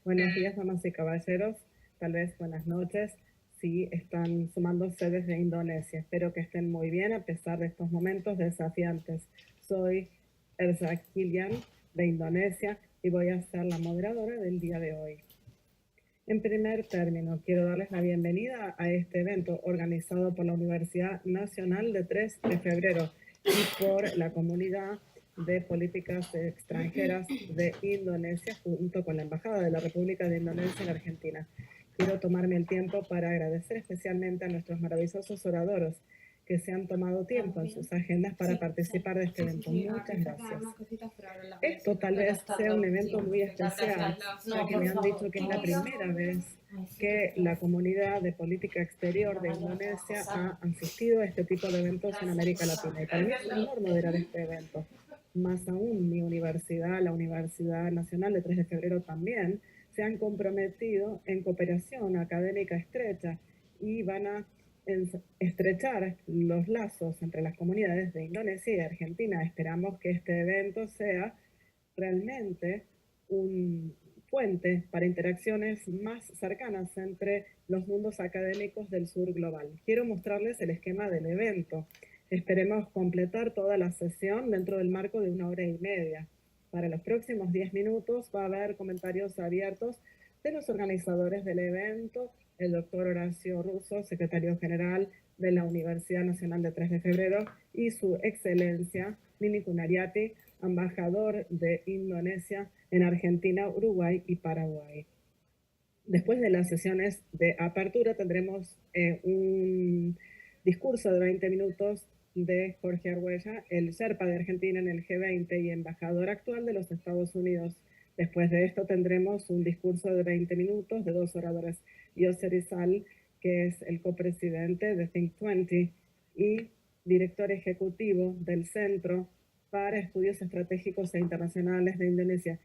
Buenos días, damas y caballeros. Tal vez buenas noches si están sumándose desde Indonesia. Espero que estén muy bien a pesar de estos momentos desafiantes. Soy Erza Kilian de Indonesia y voy a ser la moderadora del día de hoy. En primer término, quiero darles la bienvenida a este evento organizado por la Universidad Nacional de 3 de febrero y por la Comunidad de Políticas Extranjeras de Indonesia, junto con la Embajada de la República de Indonesia en Argentina. Quiero tomarme el tiempo para agradecer especialmente a nuestros maravillosos oradores que se han tomado tiempo en sus agendas para participar de este evento. Muchas gracias. Esto tal vez sea un evento muy especial, ya que me han dicho que es la primera vez que la comunidad de política exterior de Indonesia ha asistido a este tipo de eventos en América Latina. Y para mí es un honor moderar este evento. Más aún, mi universidad, la Universidad Nacional de 3 de febrero también, se han comprometido en cooperación académica estrecha y van a estrechar los lazos entre las comunidades de Indonesia y Argentina. Esperamos que este evento sea realmente un puente para interacciones más cercanas entre los mundos académicos del sur global. Quiero mostrarles el esquema del evento. Esperemos completar toda la sesión dentro del marco de 1 hora y media. Para los próximos 10 minutos va a haber comentarios abiertos de los organizadores del evento, el doctor Horacio Russo, secretario general de la Universidad Nacional de 3 de febrero, y su excelencia, Nini Kunariati, embajador de Indonesia en Argentina, Uruguay y Paraguay. Después de las sesiones de apertura tendremos un discurso de 20 minutos de Jorge Arguello, el Sherpa de Argentina en el G20 y embajador actual de los Estados Unidos. Después de esto tendremos un discurso de 20 minutos de 2 oradores, Yosser Rizal, que es el copresidente de Think 20 y director ejecutivo del Centro para Estudios Estratégicos e Internacionales de Indonesia,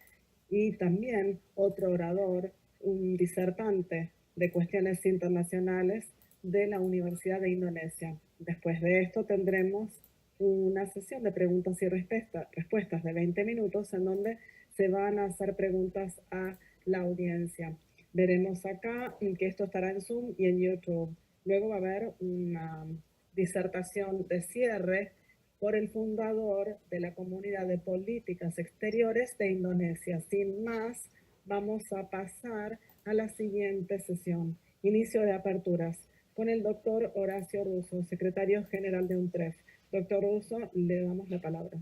y también otro orador, un disertante de cuestiones internacionales de la Universidad de Indonesia. Después de esto tendremos una sesión de preguntas y respuestas de 20 minutos en donde se van a hacer preguntas a la audiencia. Veremos acá que esto estará en Zoom y en YouTube. Luego va a haber una disertación de cierre por el fundador de la Comunidad de Políticas Exteriores de Indonesia. Sin más, vamos a pasar a la siguiente sesión, inicio de aperturas, con el doctor Horacio Russo, secretario general de UNTREF. Doctor Russo, le damos la palabra.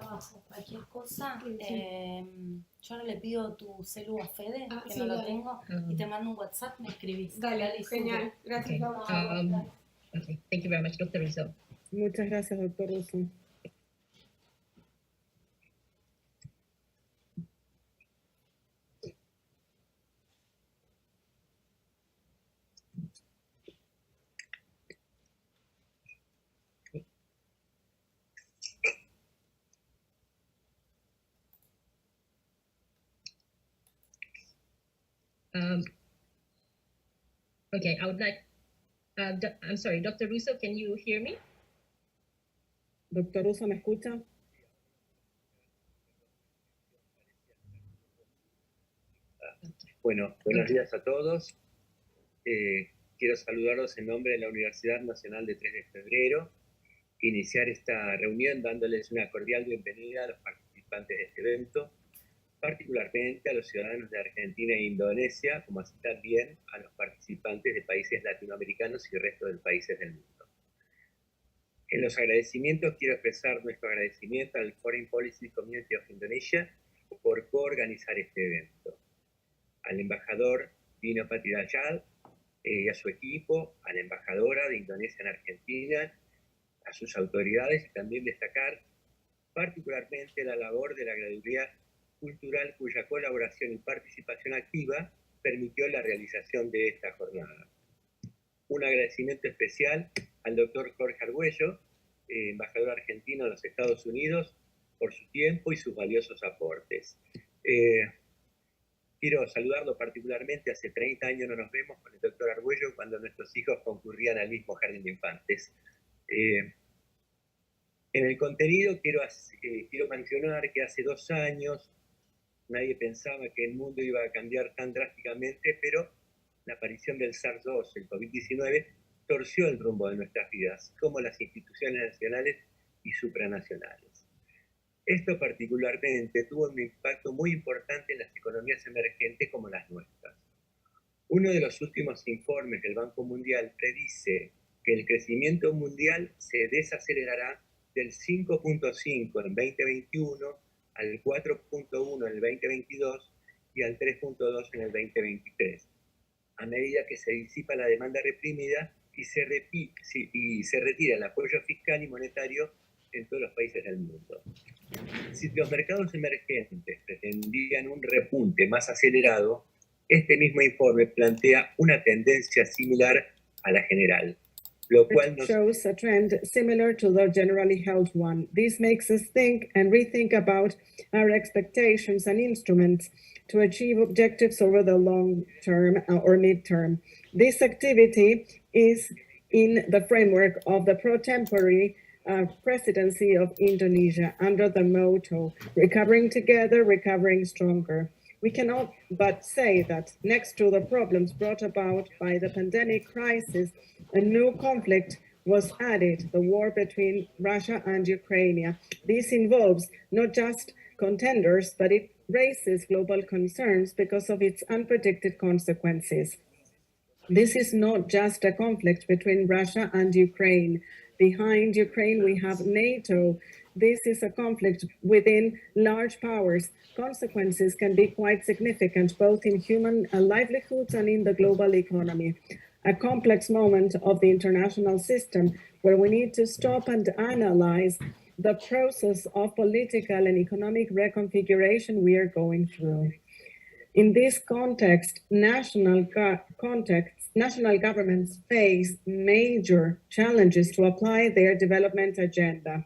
Abajo, cualquier cosa, yo ahora le pido tu celu a Fede, que sí, no lo tengo, y te mando un WhatsApp, me escribís. Dale, genial, gracias. Okay. Thank you very much, Dr. Russo. Muchas gracias, doctor Russo. Okay, I would like, I'm sorry, Dr. Russo, can you hear me? Doctor Russo, ¿me escucha? Bueno, buenos días a todos. Quiero saludarlos en nombre de la Universidad Nacional de 3 de febrero, iniciar esta reunión dándoles una cordial bienvenida a los participantes de este evento, particularmente a los ciudadanos de Argentina e Indonesia, como así también a los participantes de países latinoamericanos y el resto de países del mundo. En los agradecimientos quiero expresar nuestro agradecimiento al Foreign Policy Community of Indonesia por coorganizar este evento, al embajador Dino Patidajal y a su equipo, a la embajadora de Indonesia en Argentina, a sus autoridades, y también destacar particularmente la labor de la graduación cultural cuya colaboración y participación activa permitió la realización de esta jornada. Un agradecimiento especial al doctor Jorge Arguello, embajador argentino en los Estados Unidos, por su tiempo y sus valiosos aportes. quiero saludarlo particularmente. Hace 30 años no nos vemos con el doctor Arguello cuando nuestros hijos concurrían al mismo jardín de infantes. En el contenido quiero mencionar que hace 2 años nadie pensaba que el mundo iba a cambiar tan drásticamente, pero la aparición del SARS-2, el COVID-19, torció el rumbo de nuestras vidas, como las instituciones nacionales y supranacionales. Esto particularmente tuvo un impacto muy importante en las economías emergentes como las nuestras. Uno de los últimos informes del Banco Mundial predice que el crecimiento mundial se desacelerará del 5.5 en 2021 al 4.1 en el 2022 y al 3.2 en el 2023, a medida que se disipa la demanda reprimida y se retira el apoyo fiscal y monetario en todos los países del mundo. Si los mercados emergentes pretendían un repunte más acelerado, este mismo informe plantea una tendencia similar a la general, lo cual nos shows a trend similar to the generally held one. This makes us think and rethink about our expectations and instruments to achieve objectives over the long term or mid-term. This activity is in the framework of the pro-tempore presidency of Indonesia under the motto, recovering together, recovering stronger. We cannot but say that next to the problems brought about by the pandemic crisis, a new conflict was added, the war between Russia and Ukraine. This involves not just contenders, but it raises global concerns because of its unpredicted consequences. This is not just a conflict between Russia and Ukraine. Behind Ukraine, we have NATO. This is a conflict within large powers. Consequences can be quite significant, both in human livelihoods and in the global economy. A complex moment of the international system where we need to stop and analyze the process of political and economic reconfiguration we are going through. In this context, national governments face major challenges to apply their development agenda.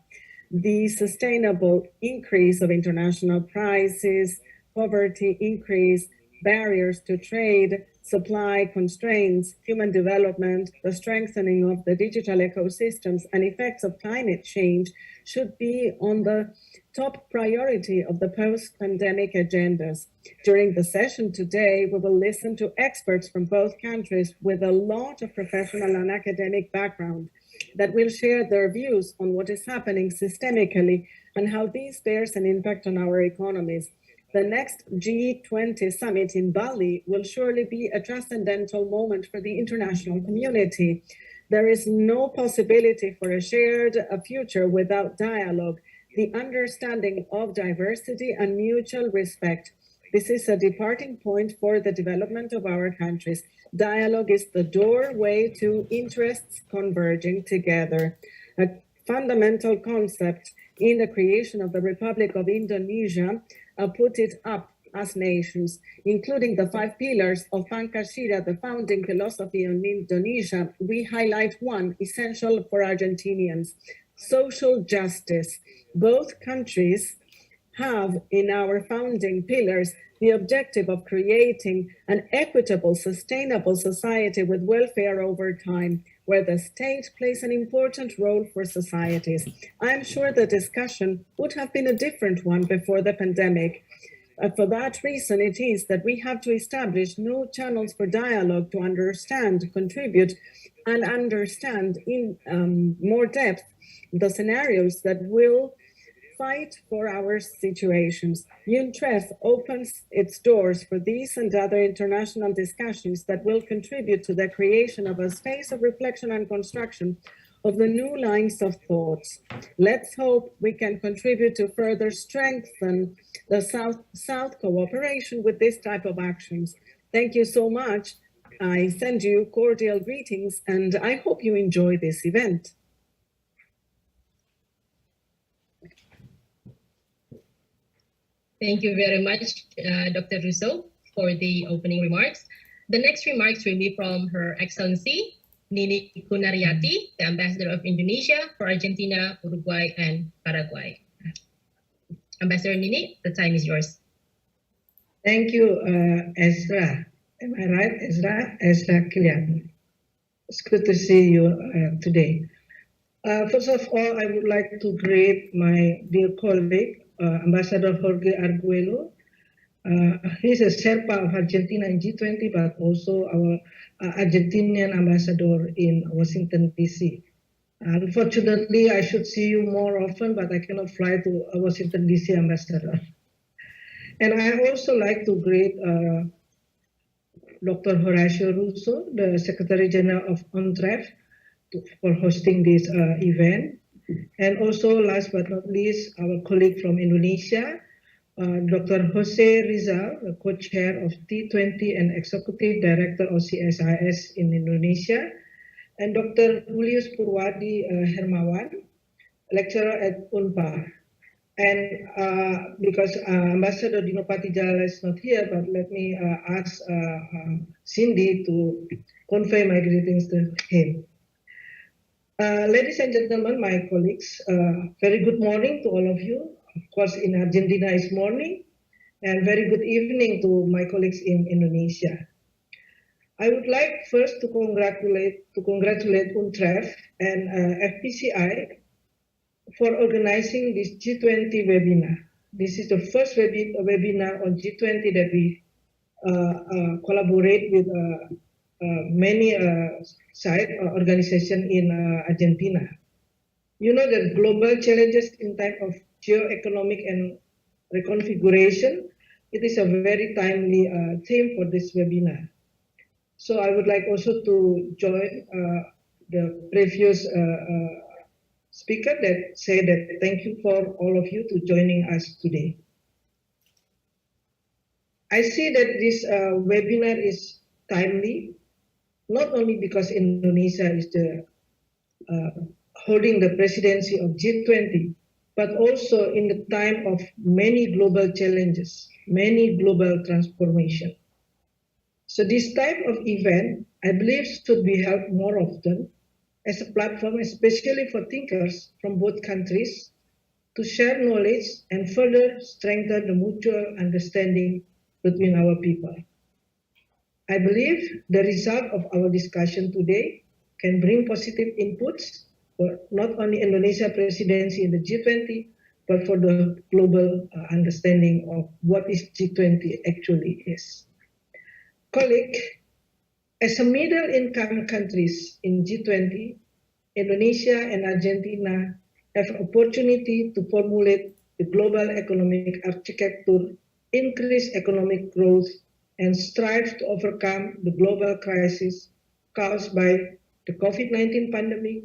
The sustainable increase of international prices, poverty increase, barriers to trade, supply constraints, human development, the strengthening of the digital ecosystems, and effects of climate change should be on the top priority of the post-pandemic agendas. During the session today, we will listen to experts from both countries with a lot of professional and academic background that will share their views on what is happening systemically and how this bears an impact on our economies. The next G20 summit in Bali will surely be a transcendental moment for the international community. There is no possibility for a shared future without dialogue, the understanding of diversity and mutual respect. This is a departing point for the development of our countries. Dialogue is the doorway to interests converging together. A fundamental concept in the creation of the Republic of Indonesia put it up as nations, including the 5 pillars of Pancasila, the founding philosophy in Indonesia. We highlight one essential for Argentinians: social justice. Both countries have in our founding pillars the objective of creating an equitable, sustainable society with welfare over time, where the state plays an important role for societies. I am sure the discussion would have been a different one before the pandemic. For that reason, it is that we have to establish new channels for dialogue to understand, contribute, and understand in more depth the scenarios that will fight for our situations. UNTREF opens its doors for these and other international discussions that will contribute to the creation of a space of reflection and construction of the new lines of thoughts. Let's hope we can contribute to further strengthen the South-South cooperation with this type of actions. Thank you so much. I send you cordial greetings, and I hope you enjoy this event. Thank you very much, Dr. Russo, for the opening remarks. The next remarks will be from Her Excellency Nini Kunariati, the Ambassador of Indonesia for Argentina, Uruguay, and Paraguay. Ambassador Nini, the time is yours. Thank you, Ezra. Am I right, Ezra? Ezra Kilian. It's good to see you today. First of all, I would like to greet my dear colleague, Ambassador Jorge Arguello. He's a Sherpa of Argentina in G20, but also our Argentinian ambassador in Washington, D.C. Unfortunately, I should see you more often, but I cannot fly to Washington, D.C., Ambassador. And I also like to greet Dr. Horacio Russo, the Secretary General of UNTREF, for hosting this event. And also, last but not least, our colleague from Indonesia, Dr. Jose Rizal, the co-chair of T20 and Executive Director of CSIS in Indonesia, and Dr. Julius Purwadi Hermawan, lecturer at UNPA. And because Ambassador Dinopati Jala is not here, but let me ask Cindy to convey my greetings to him. Ladies and gentlemen, my colleagues, very good morning to all of you. Of course, in Argentina it's morning, and very good evening to my colleagues in Indonesia. I would like first to congratulate UNTREF and FPCI for organizing this G20 webinar. This is the first webinar on G20 that we collaborate with many side organizations in Argentina. You know that global challenges in time of geoeconomic and reconfiguration, it is a very timely theme for this webinar. So I would like also to join the previous speaker that said that thank you for all of you to joining us today. I see that this webinar is timely, not only because Indonesia is the holding the presidency of G20, but also in the time of many global challenges, many global transformation. So this type of event, I believe, should be held more often as a platform, especially for thinkers from both countries, to share knowledge and further strengthen the mutual understanding between our people. I believe the result of our discussion today can bring positive inputs for not only Indonesia presidency in the G20, but for the global understanding of what is G20 actually is. Colleague, as a middle-income countries in G20, Indonesia and Argentina have opportunity to formulate the global economic architecture, increase economic growth, and strive to overcome the global crisis caused by the COVID-19 pandemic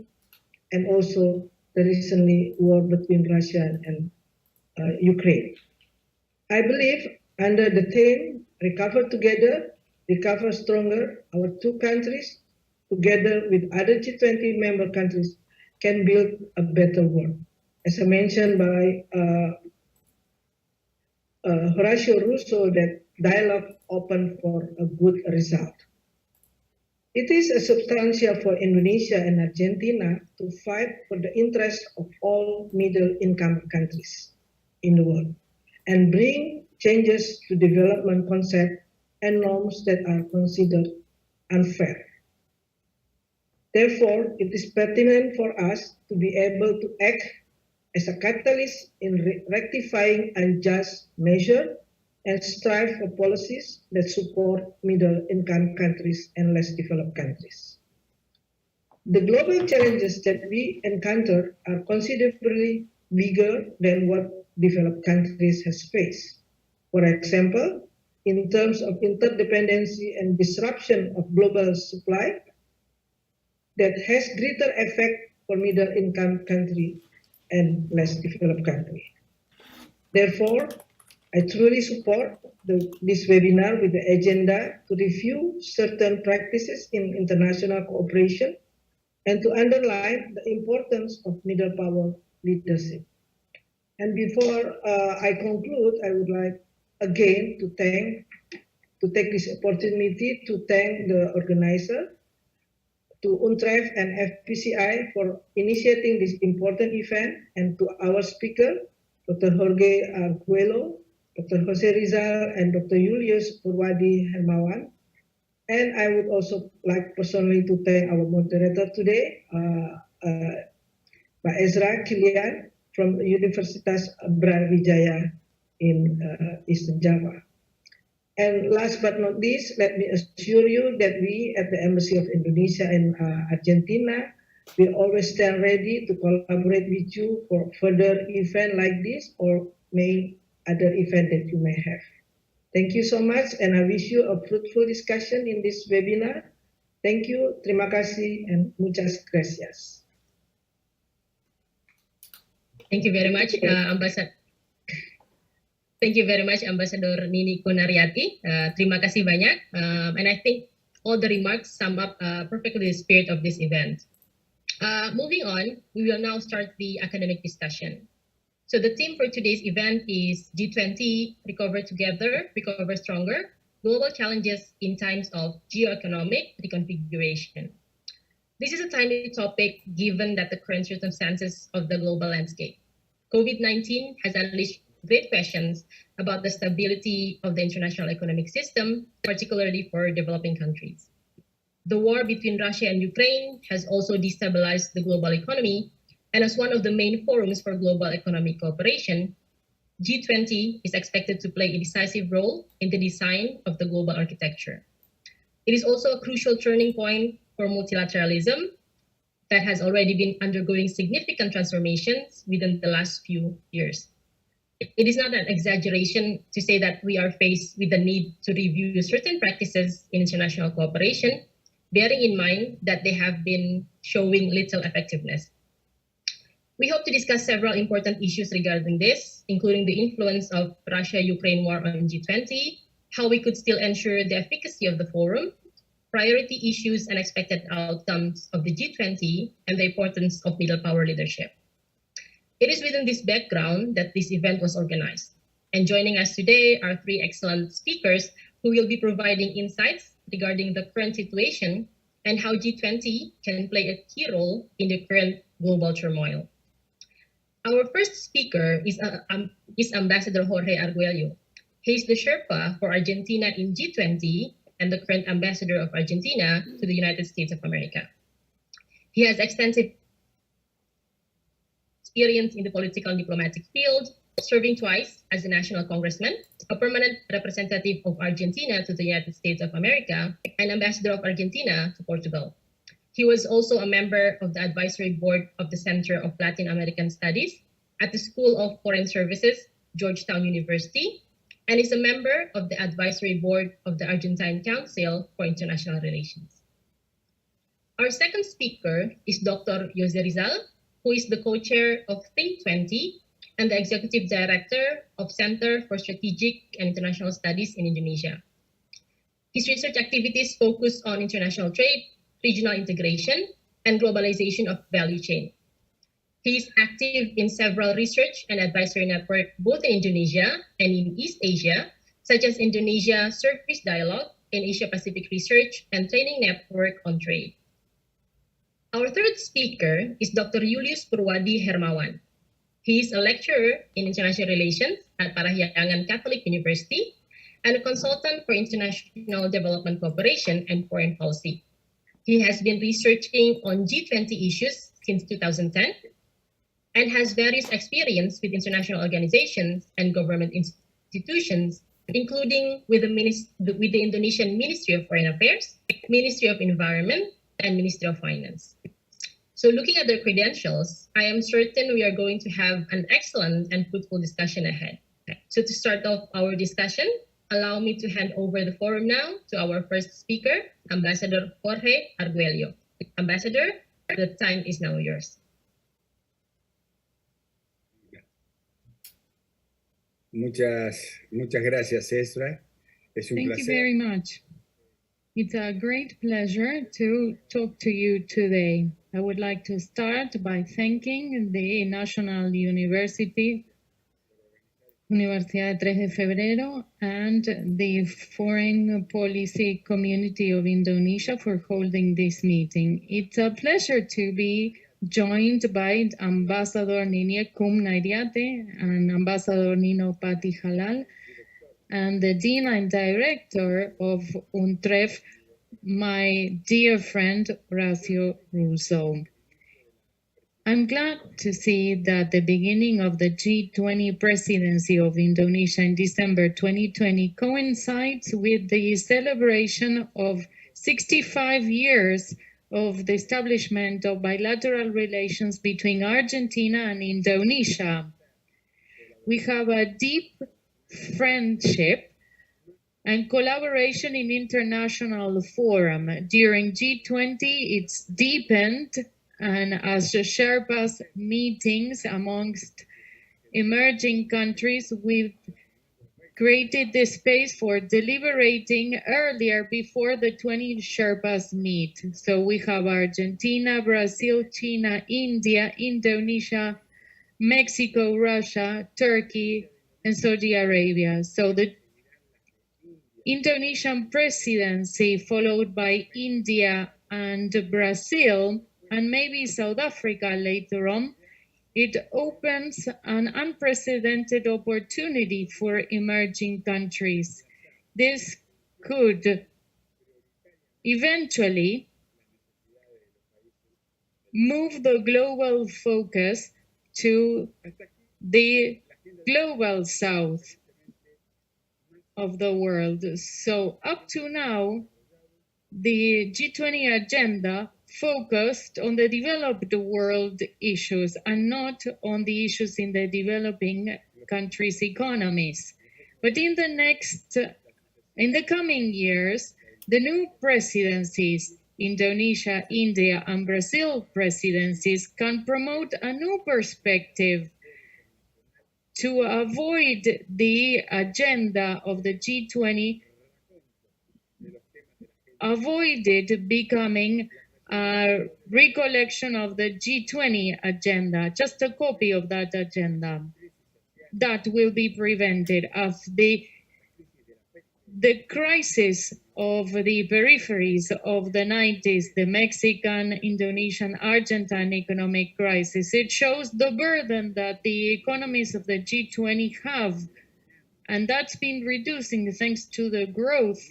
and also the recently war between Russia and Ukraine. I believe under the theme Recover Together, Recover Stronger, our two countries, together with other G20 member countries, can build a better world. As I mentioned by Horacio Russo, that dialogue open for a good result. It is a substantial for Indonesia and Argentina to fight for the interests of all middle-income countries in the world and bring changes to development concept and norms that are considered unfair. Therefore, it is pertinent for us to be able to act as a catalyst in rectifying unjust measures and strive for policies that support middle-income countries and less developed countries. The global challenges that we encounter are considerably bigger than what developed countries have faced. For example, in terms of interdependency and disruption of global supply, that has greater effect for middle-income country and less developed country. Therefore, I truly support this webinar with the agenda to review certain practices in international cooperation and to underline the importance of middle power leadership. And before I conclude, I would like again to take this opportunity to thank the organizer, to UNTREF and FPCI for initiating this important event, and to our speaker, Dr. Jorge Arguello, Dr. Jose Rizal, and Dr. Julius Purwadi Hermawan. And I would also like personally to thank our moderator today, Pak Ezra Kilian from Universitas Brawijaya in Eastern Java. And last but not least, let me assure you that we at the Embassy of Indonesia in Argentina will always stand ready to collaborate with you for further event like this or may other event that you may have. Thank you so much, and I wish you a fruitful discussion in this webinar. Thank you, terima kasih, and muchas gracias. Thank you very much, Ambassador. Thank you very much, Ambassador Nini Kunariati. Terima kasih banyak. And I think all the remarks sum up perfectly the spirit of this event. Moving on, we will now start the academic discussion. So the theme for today's event is G20, Recover Together, Recover Stronger, Global Challenges in Times of Geoeconomic Reconfiguration. This is a timely topic given that the current circumstances of the global landscape. COVID-19 has unleashed great questions about the stability of the international economic system, particularly for developing countries. The war between Russia and Ukraine has also destabilized the global economy, and as one of the main forums for global economic cooperation, G20 is expected to play a decisive role in the design of the global architecture. It is also a crucial turning point for multilateralism that has already been undergoing significant transformations within the last few years. It is not an exaggeration to say that we are faced with the need to review certain practices in international cooperation, bearing in mind that they have been showing little effectiveness. We hope to discuss several important issues regarding this, including the influence of Russia-Ukraine war on G20, how we could still ensure the efficacy of the forum, priority issues and expected outcomes of the G20, and the importance of middle power leadership. It is within this background that this event was organized. And joining us today are three excellent speakers who will be providing insights regarding the current situation and how G20 can play a key role in the current global turmoil. Our first speaker is Ambassador Jorge Arguello. He is the Sherpa for Argentina in G20 and the current ambassador of Argentina to the United States of America. He has extensive experience in the political and diplomatic field, serving twice as a national congressman, a permanent representative of Argentina to the United States of America, and ambassador of Argentina to Portugal. He was also a member of the advisory board of the Center of Latin American Studies at the School of Foreign Services, Georgetown University, and is a member of the advisory board of the Argentine Council for International Relations. Our second speaker is Dr. Jose Rizal, who is the co-chair of Think 20 and the executive director of Center for Strategic and International Studies in Indonesia. His research activities focus on international trade, regional integration, and globalization of value chain. He is active in several research and advisory networks both in Indonesia and in East Asia, such as Indonesia Service Dialogue and Asia Pacific Research and Training Network on Trade. Our third speaker is Dr. Julius Purwadi Hermawan. He is a lecturer in international relations at Parahyangan Catholic University and a consultant for international development cooperation and foreign policy. He has been researching on G20 issues since 2010 and has various experience with international organizations and government institutions, including with the Indonesian Ministry of Foreign Affairs, Ministry of Environment, and Ministry of Finance. So looking at their credentials, I am certain we are going to have an excellent and fruitful discussion ahead. So to start off our discussion, allow me to hand over the forum now to our first speaker, Ambassador Jorge Arguello. Ambassador, the time is now yours. Muchas gracias, Ezra. Es un placer. Thank you very much. It's a great pleasure to talk to you today. I would like to start by thanking the National Universidad de 3 de Febrero and the Foreign Policy Community of Indonesia for holding this meeting. It's a pleasure to be joined by Ambassador Nini Kunariate and Ambassador Nino Pati Halal and the Dean and Director of UNTREF, my dear friend Horacio Russo. I'm glad to see that the beginning of the G20 presidency of Indonesia in December 2020 coincides with the celebration of 65 years of the establishment of bilateral relations between Argentina and Indonesia. We have a deep friendship and collaboration in international forum. During G20, it's deepened, and as the Sherpas meetings amongst emerging countries, we've created the space for deliberating earlier before the 20 Sherpas meet. So we have Argentina, Brazil, China, India, Indonesia, Mexico, Russia, Turkey, and Saudi Arabia. So the Indonesian presidency, followed by India and Brazil, and maybe South Africa later on, it opens an unprecedented opportunity for emerging countries. This could eventually move the global focus to the global south of the world. So up to now, the G20 agenda focused on the developed world issues and not on the issues in the developing countries' economies. But in the coming years, the new presidencies, Indonesia, India, and Brazil presidencies, can promote a new perspective to avoid the agenda of the G20 avoided becoming a recollection of the G20 agenda, just a copy of that agenda. That will be prevented as the crisis of the peripheries of the 90s, the Mexican, Indonesian, Argentine economic crisis. It shows the burden that the economies of the G20 have, and that's been reducing thanks to the growth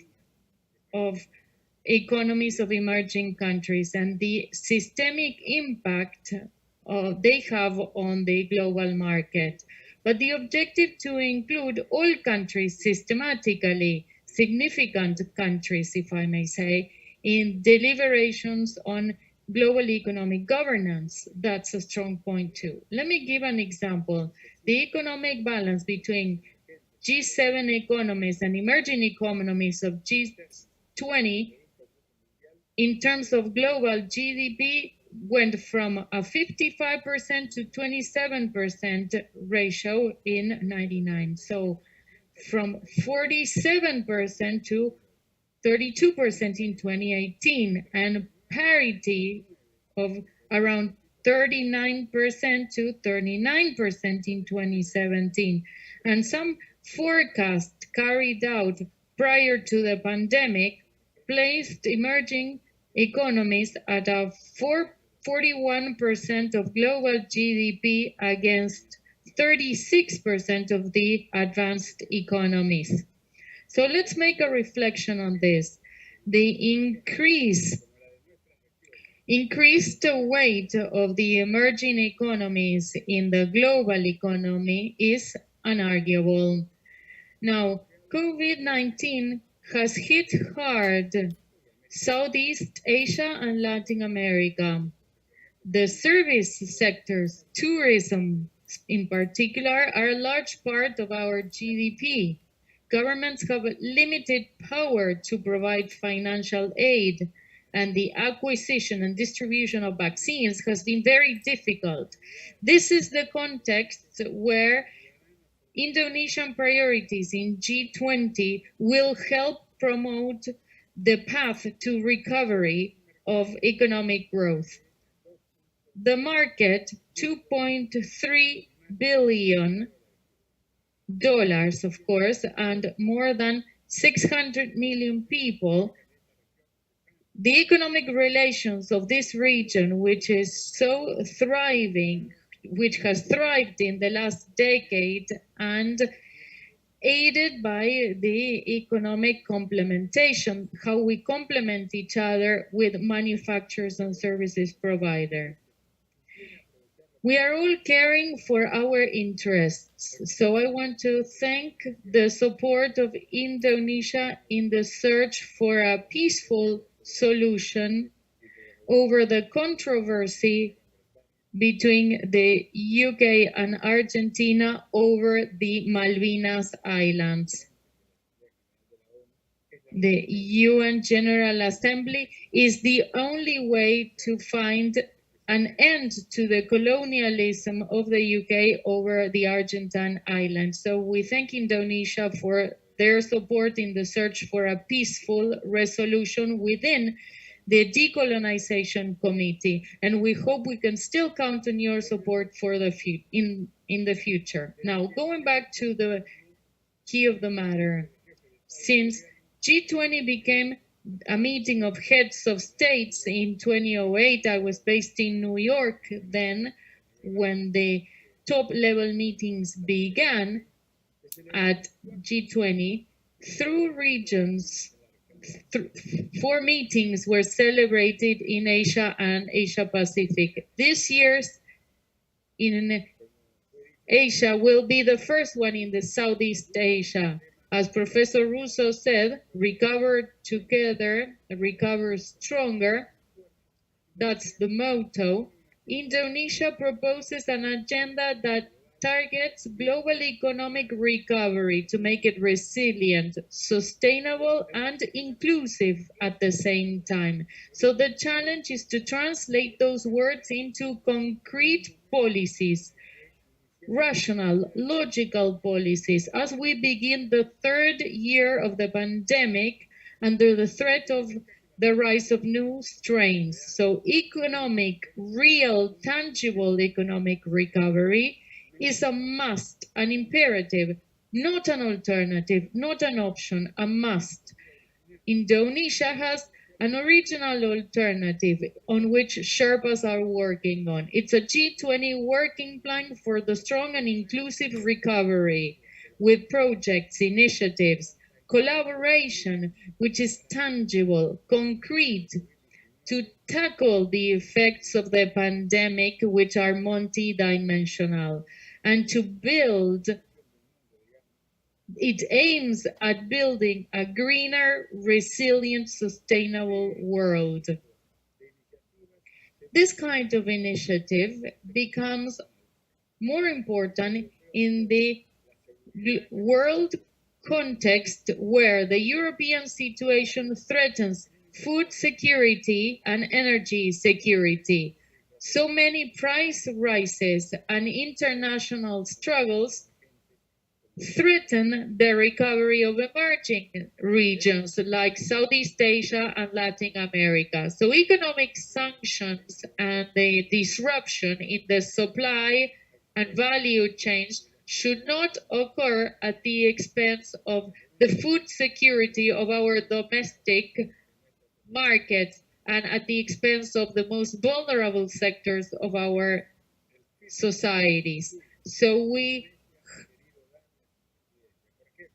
of economies of emerging countries and the systemic impact they have on the global market. But the objective to include all countries systematically, significant countries, if I may say, in deliberations on global economic governance, that's a strong point too. Let me give an example. The economic balance between G7 economies and emerging economies of G20 in terms of global GDP went from a 55% to 27% ratio in 99. So from 47% to 32% in 2018, and parity of around 39% to 39% in 2017. And some forecasts carried out prior to the pandemic placed emerging economies at a 41% of global GDP against 36% of the advanced economies. So let's make a reflection on this. The increased weight of the emerging economies in the global economy is unarguable. Now, COVID-19 has hit hard Southeast Asia and Latin America. The service sectors, tourism in particular, are a large part of our GDP. Governments have limited power to provide financial aid, and the acquisition and distribution of vaccines has been very difficult. This is the context where Indonesian priorities in G20 will help promote the path to recovery of economic growth. The market, $2.3 billion, of course, and more than 600 million people. The economic relations of this region, which is so thriving, which has thrived in the last decade and aided by the economic complementation, how we complement each other with manufacturers and services provider. We are all caring for our interests, so I want to thank the support of Indonesia in the search for a peaceful solution over the controversy between the UK and Argentina over the Malvinas Islands. The UN General Assembly is the only way to find an end to the colonialism of the UK over the Argentine islands. So we thank Indonesia for their support in the search for a peaceful resolution within the Decolonization Committee, and we hope we can still count on your support for the in the future. Now, going back to the key of the matter, since G20 became a meeting of heads of states in 2008, I was based in New York then, when the top-level meetings began at G20, through regions. 4 meetings were celebrated in Asia and Asia Pacific. This year's in Asia will be the first one in the Southeast Asia. As Professor Russo said, recover together, recover stronger. That's the motto. Indonesia proposes an agenda that targets global economic recovery to make it resilient, sustainable, and inclusive at the same time. So the challenge is to translate those words into concrete policies, rational, logical policies, as we begin the 3rd year of the pandemic under the threat of the rise of new strains. So economic, real, tangible economic recovery is a must, an imperative, not an alternative, not an option, a must. Indonesia has an original alternative on which Sherpas are working on. It's a G20 working plan for the strong and inclusive recovery with projects, initiatives, collaboration, which is tangible, concrete, to tackle the effects of the pandemic, which are multidimensional, and to build, it aims at building a greener, resilient, sustainable world. This kind of initiative becomes more important in the world context where the European situation threatens food security and energy security. So many price rises and international struggles threaten the recovery of emerging regions like Southeast Asia and Latin America. So economic sanctions and the disruption in the supply and value chains should not occur at the expense of the food security of our domestic markets and at the expense of the most vulnerable sectors of our societies. So we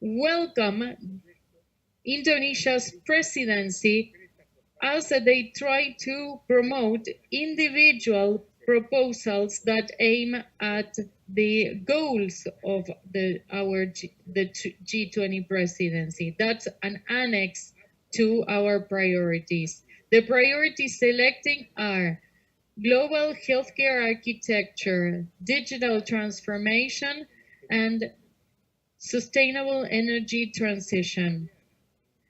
welcome Indonesia's presidency as they try to promote individual proposals that aim at the goals of the G20 presidency. That's an annex to our priorities. The priorities selecting are global healthcare architecture, digital transformation, and sustainable energy transition.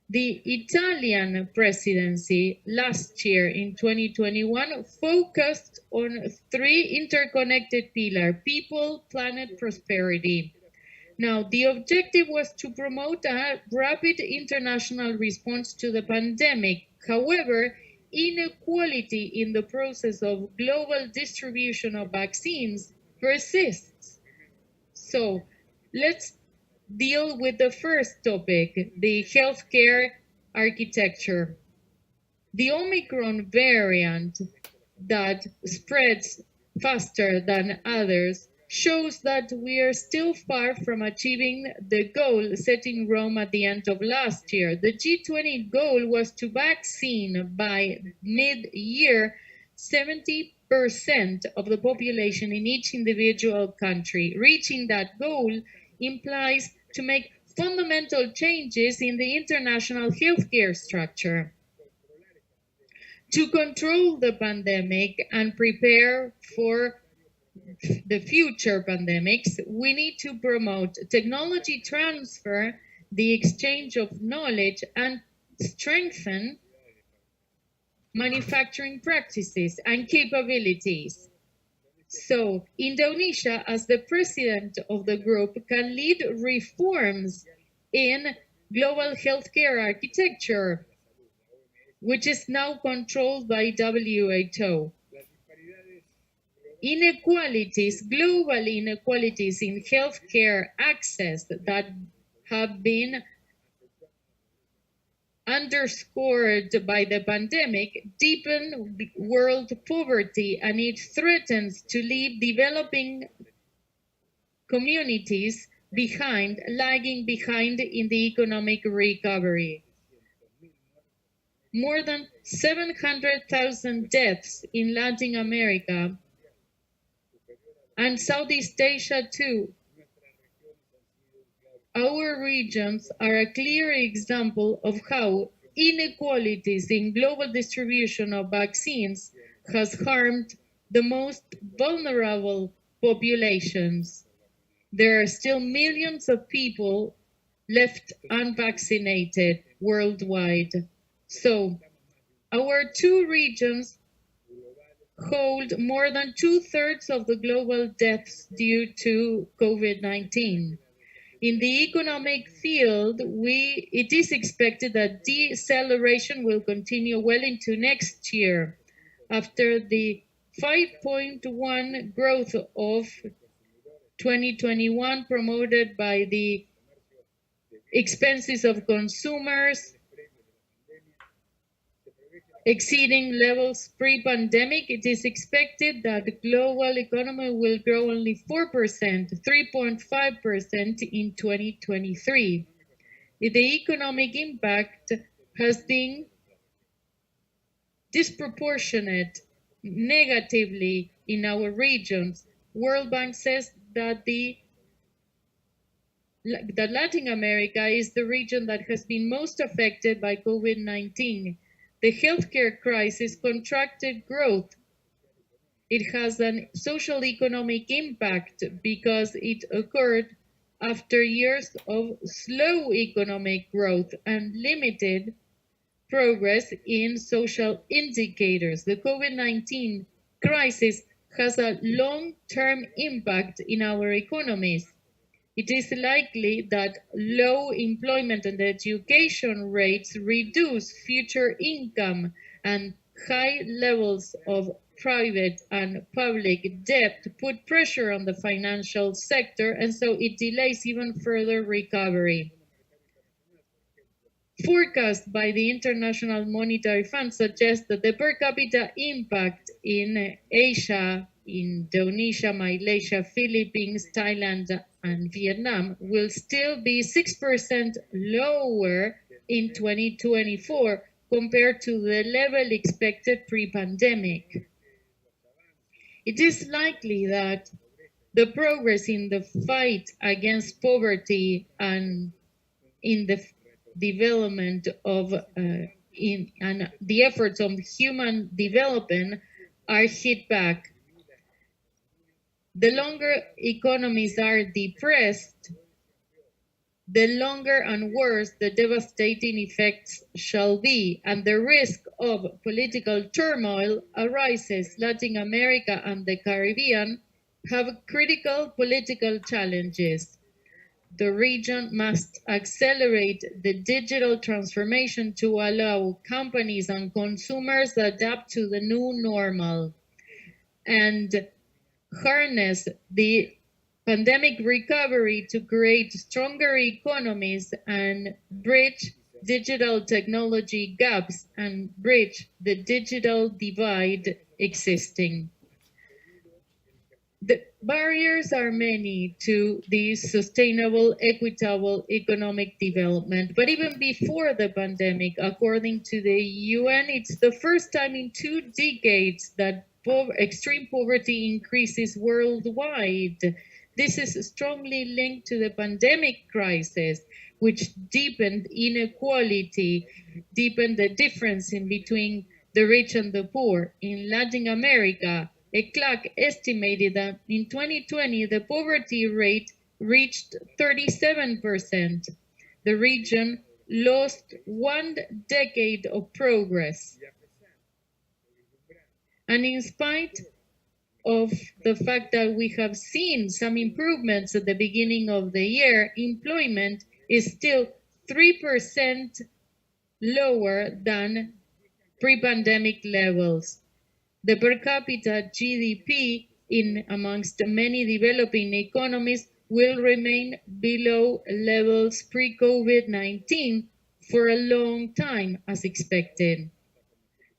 The Italian presidency last year in 2021 focused on 3 interconnected pillars: people, planet, prosperity. Now, the objective was to promote a rapid international response to the pandemic. However, inequality in the process of global distribution of vaccines persists. So, let's deal with the first topic, the healthcare architecture. The Omicron variant that spreads faster than others shows that we are still far from achieving the goal set in Rome at the end of last year. The G20 goal was to vaccine by mid-year 70% of the population in each individual country. Reaching that goal implies to make fundamental changes in the international healthcare structure. To control the pandemic and prepare for the future pandemics, we need to promote technology transfer, the exchange of knowledge, and strengthen manufacturing practices and capabilities. So Indonesia, as the president of the group, can lead reforms in global healthcare architecture, which is now controlled by WHO. Inequalities, global inequalities in healthcare access that have been underscored by the pandemic deepen world poverty, and it threatens to leave developing communities behind, lagging behind in the economic recovery. More than 700,000 deaths in Latin America and Southeast Asia too. Our regions are a clear example of how inequalities in global distribution of vaccines has harmed the most vulnerable populations. There are still millions of people left unvaccinated worldwide. So our two regions hold more than 2/3 of the global deaths due to COVID-19. In the economic field, it is expected that deceleration will continue well into next year. After the 5.1 growth of 2021 promoted by the expenses of consumers, exceeding levels pre-pandemic, it is expected that the global economy will grow only 4%, 3.5% in 2023. The economic impact has been disproportionate negatively in our regions. World Bank says that that Latin America is the region that has been most affected by COVID-19. The healthcare crisis contracted growth. It has a social economic impact because it occurred after years of slow economic growth and limited progress in social indicators. The COVID-19 crisis has a long-term impact in our economies. It is likely that low employment and education rates reduce future income, and high levels of private and public debt put pressure on the financial sector, and so it delays even further recovery. Forecasts by the International Monetary Fund suggest that the per capita impact in Asia, Indonesia, Malaysia, Philippines, Thailand, and Vietnam will still be 6% lower in 2024 compared to the level expected pre-pandemic. It is likely that the progress in the fight against poverty and in the development of and the efforts of human development are hit back. The longer economies are depressed, the longer and worse the devastating effects shall be, and the risk of political turmoil arises. Latin America and the Caribbean have critical political challenges. The region must accelerate the digital transformation to allow companies and consumers to adapt to the new normal and harness the pandemic recovery to create stronger economies and bridge digital technology gaps and bridge the digital divide existing. Barriers are many to this sustainable, equitable economic development. But even before the pandemic, according to the UN, it's the first time in 2 decades that extreme poverty increases worldwide. This is strongly linked to the pandemic crisis, which deepened inequality, deepened the difference in between the rich and the poor. In Latin America, ECLAC estimated that in 2020, the poverty rate reached 37%. The region lost 1 decade of progress. And in spite of the fact that we have seen some improvements at the beginning of the year, employment is still 3% lower than pre-pandemic levels. The per capita GDP in amongst many developing economies will remain below levels pre-COVID-19 for a long time as expected.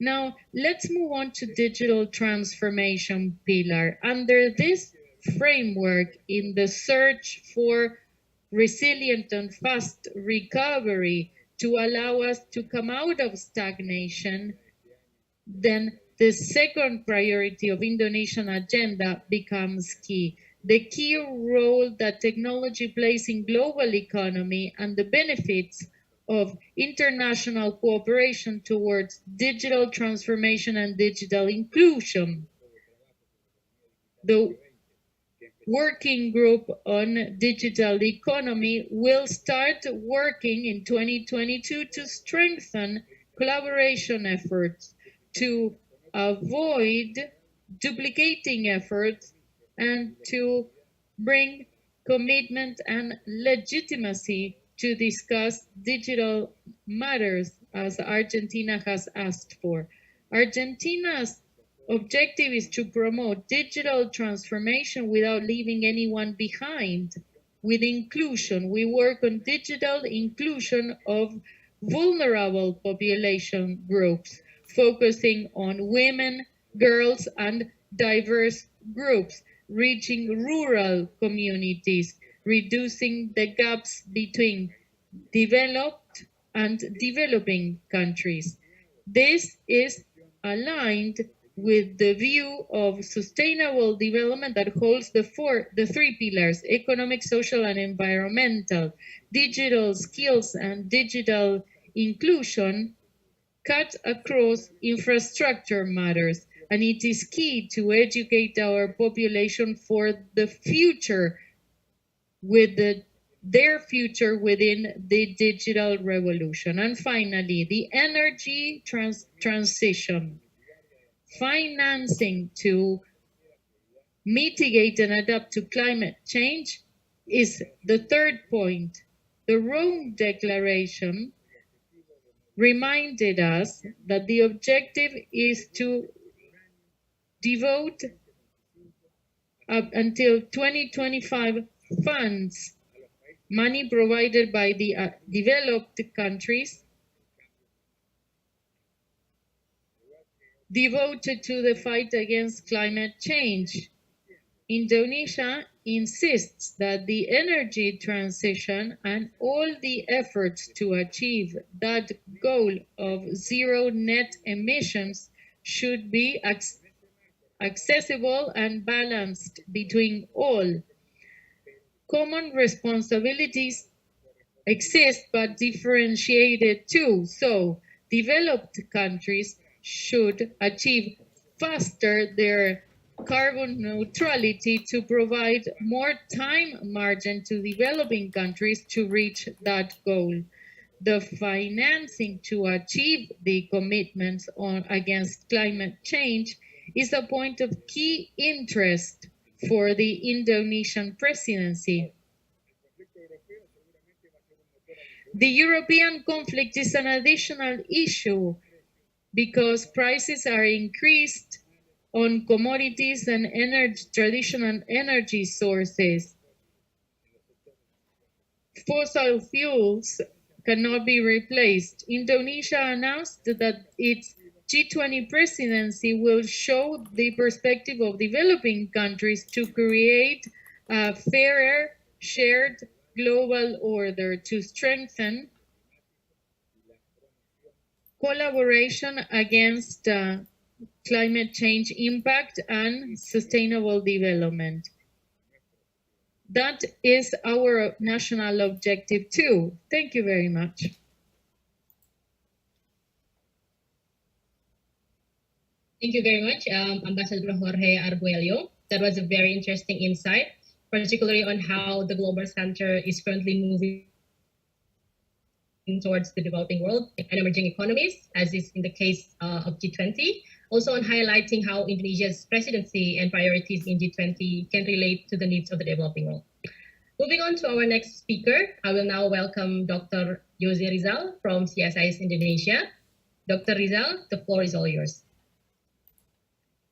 Now, let's move on to digital transformation pillar. Under this framework, in the search for resilient and fast recovery to allow us to come out of stagnation, then the second priority of Indonesian agenda becomes key. The key role that technology plays in global economy and the benefits of international cooperation towards digital transformation and digital inclusion. The working group on digital economy will start working in 2022 to strengthen collaboration efforts, to avoid duplicating efforts, and to bring commitment and legitimacy to discuss digital matters as Argentina has asked for. Argentina's objective is to promote digital transformation without leaving anyone behind. With inclusion, we work on digital inclusion of vulnerable population groups, focusing on women, girls, and diverse groups, reaching rural communities, reducing the gaps between developed and developing countries. This is aligned with the view of sustainable development that holds the 3 pillars: economic, social, and environmental. Digital skills and digital inclusion cut across infrastructure matters, and it is key to educate our population for the future, with their future within the digital revolution. And finally, the energy transition. Financing to mitigate and adapt to climate change is the third point. The Rome Declaration reminded us that the objective is to devote up until 2025 funds, money provided by the developed countries, devoted to the fight against climate change. Indonesia insists that the energy transition and all the efforts to achieve that goal of zero net emissions should be accessible and balanced between all. Common responsibilities exist but differentiated too. So developed countries should achieve faster their carbon neutrality to provide more time margin to developing countries to reach that goal. The financing to achieve the commitments against climate change is a point of key interest for the Indonesian presidency. The European conflict is an additional issue because prices are increased on commodities and traditional energy sources. Fossil fuels cannot be replaced. Indonesia announced that its G20 presidency will show the perspective of developing countries to create a fairer, shared global order to strengthen collaboration against climate change impact and sustainable development. That is our national objective too. Thank you very much. Thank you very much, Ambassador Jorge Arguello. That was a very interesting insight, particularly on how the Global Center is currently moving towards the developing world and emerging economies, as is in the case of G20. Also on highlighting how Indonesia's presidency and priorities in G20 can relate to the needs of the developing world. Moving on to our next speaker, I will now welcome Dr. Jose Rizal from CSIS Indonesia. Dr. Rizal, the floor is all yours.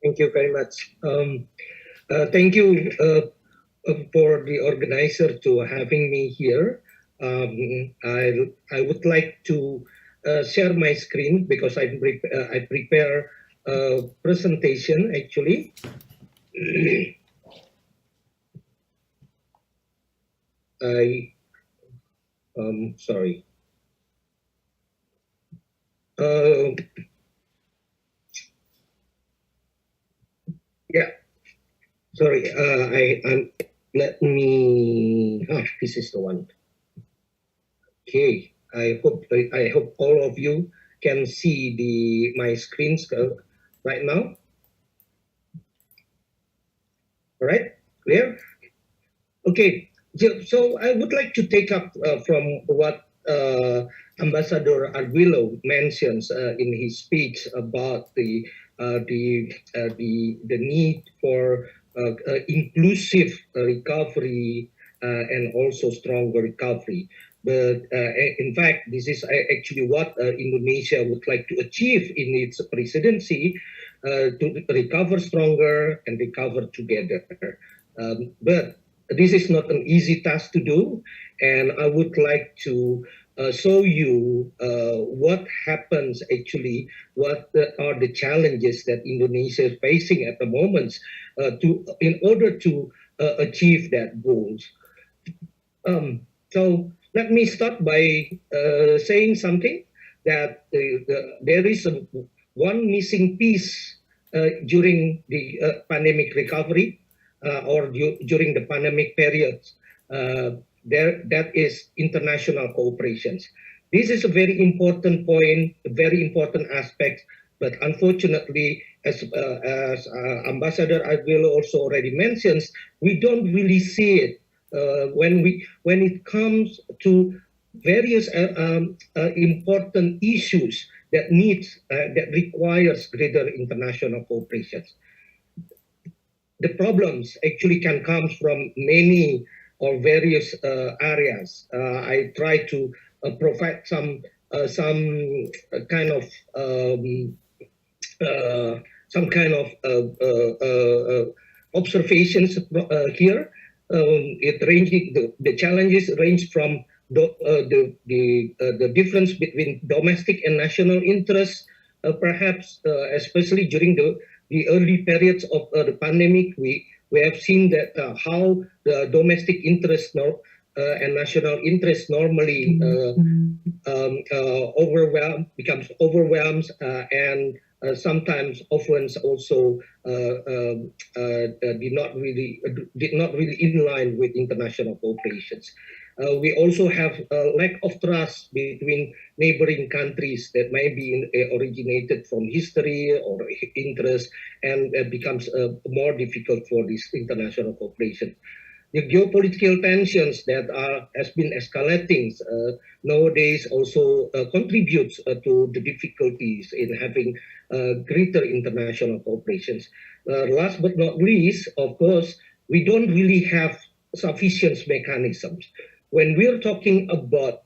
Thank you very much. Thank you for the organizer to having me here. I would like to share my screen because I prepare a presentation actually. Sorry. Yeah, sorry. Let me. This is the one. Okay. I hope all of you can see my screens right now. All right, clear? Okay. So I would like to take up from what Ambassador Arguello mentions in his speech about the need for inclusive recovery and also stronger recovery. But in fact, this is actually what Indonesia would like to achieve in its presidency, to recover stronger and recover together. But this is not an easy task to do, and I would like to show you what happens actually, what are the challenges that Indonesia is facing at the moment in order to achieve that goals. So let me start by saying something that there is one missing piece during the pandemic recovery or during the pandemic period. That is international cooperation. This is a very important point, a very important aspect, but unfortunately, as Ambassador Arguello also already mentions, we don't really see it when it comes to various important issues that requires greater international cooperation. The problems actually can come from many or various areas. I try to provide some kind of observations here. The challenges range from the difference between domestic and national interests, perhaps especially during the early periods of the pandemic. We have seen that how the domestic interest and national interest normally becomes overwhelmed, and sometimes often also did not really in line with international cooperation. We also have a lack of trust between neighboring countries that may be originated from history or interest, and becomes more difficult for this international cooperation. The geopolitical tensions that has been escalating nowadays also contributes to the difficulties in having greater international cooperation. Last but not least, of course, we don't really have sufficient mechanisms. When we're talking about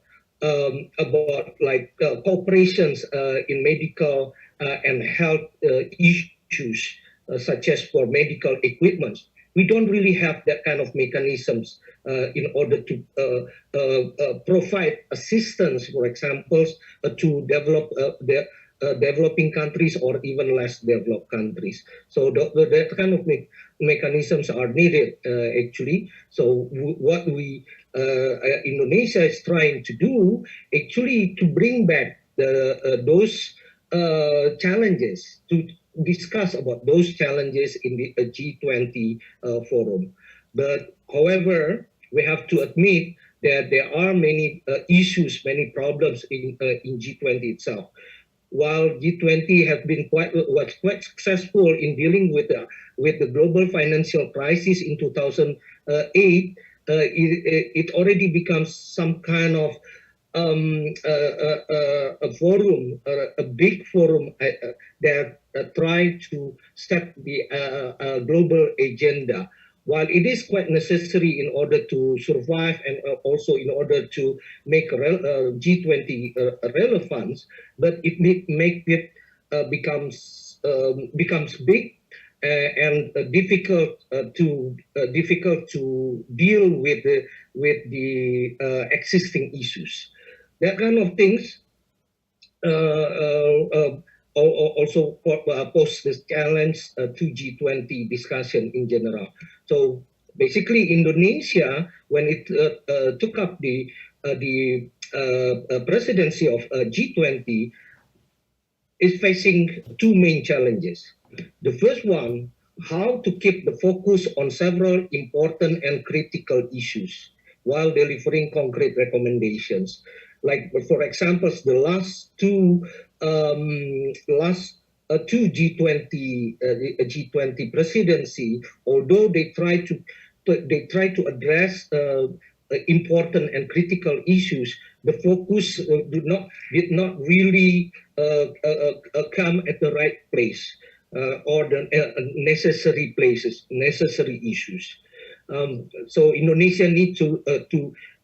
cooperations in medical and health issues, such as for medical equipment, we don't really have that kind of mechanisms in order to provide assistance, for example, to develop developing countries or even less developed countries. So that kind of mechanisms are needed actually. So what we Indonesia is trying to do actually to bring back those challenges, to discuss about those challenges in the G20 forum. But however, we have to admit that there are many issues, many problems in G20 itself. While G20 has been was quite successful in dealing with the global financial crisis in 2008, it already becomes some kind of a forum, a big forum that try to set the global agenda. While it is quite necessary in order to survive and also in order to make G20 relevant, but it make it becomes big and difficult to deal with the existing issues. That kind of things also pose this challenge to G20 discussion in general. So basically, Indonesia, when it took up the presidency of G20, is facing two main challenges. The first one, how to keep the focus on several important and critical issues while delivering concrete recommendations. Like, for example, the last two G20 presidency, although they try to address important and critical issues, the focus did not really come at the right place or the necessary places, necessary issues. So Indonesia need to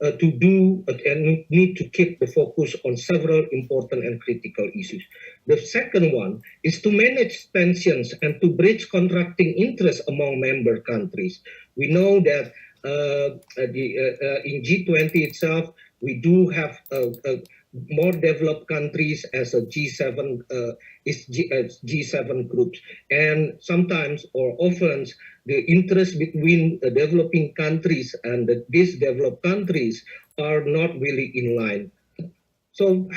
do and need to keep the focus on several important and critical issues. The second one is to manage tensions and to bridge contracting interests among member countries. We know that in G20 itself, we do have more developed countries as a G7 G7 groups, and sometimes or often the interest between the developing countries and these developed countries are not really in line. So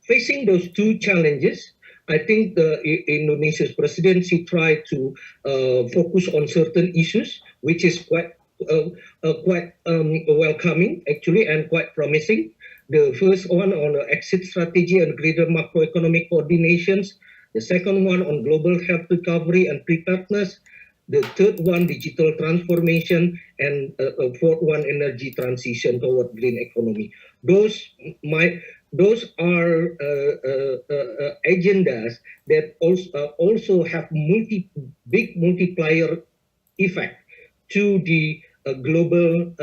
facing those two challenges, I think Indonesia's presidency tried to focus on certain issues, which is quite welcoming actually and quite promising. The first one on exit strategy and greater macroeconomic coordinations. The second one on global health recovery and preparedness. The third one, digital transformation, and fourth one, energy transition toward green economy. Those are agendas that also have big multiplier effect to the global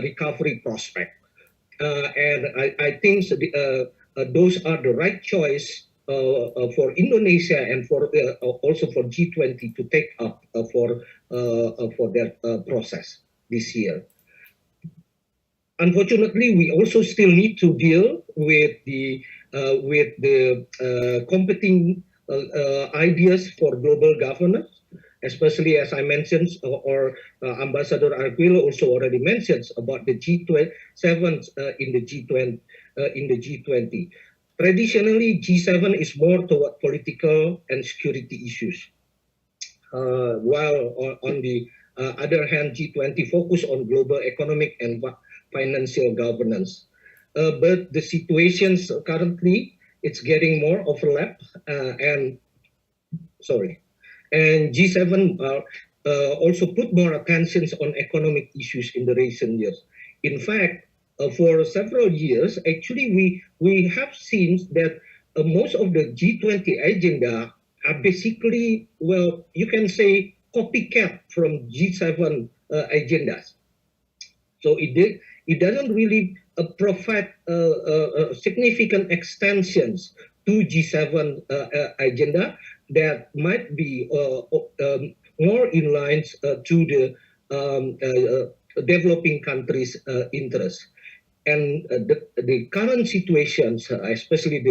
recovery prospect. And I think those are the right choice for Indonesia and for also for G20 to take up for their process this year. Unfortunately, we also still need to deal with the competing ideas for global governance, especially as I mentioned, or Ambassador Arguello also already mentions about the G7 in the G20. Traditionally, G7 is more toward political and security issues, while on the other hand, G20 focus on global economic and financial governance. But the situations currently, it's getting more overlap and G7 also put more attention on economic issues in the recent years. In fact, for several years, actually, we have seen that most of the G20 agenda are basically, well, you can say copycat from G7 agendas. So it doesn't really provide significant extensions to G7 agenda that might be more in lines to the developing countries' interests. and the current situations, especially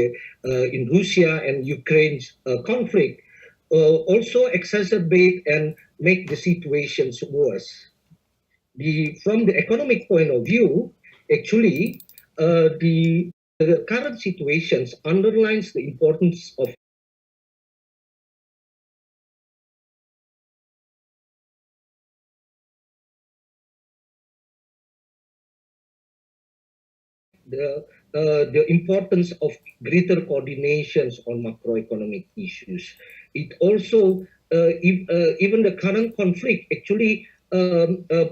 in Russia and Ukraine's conflict, also exacerbate and make the situations worse. From the economic point of view, actually, the current situations underlines the importance of the importance of greater coordinations on macroeconomic issues. It also, even the current conflict actually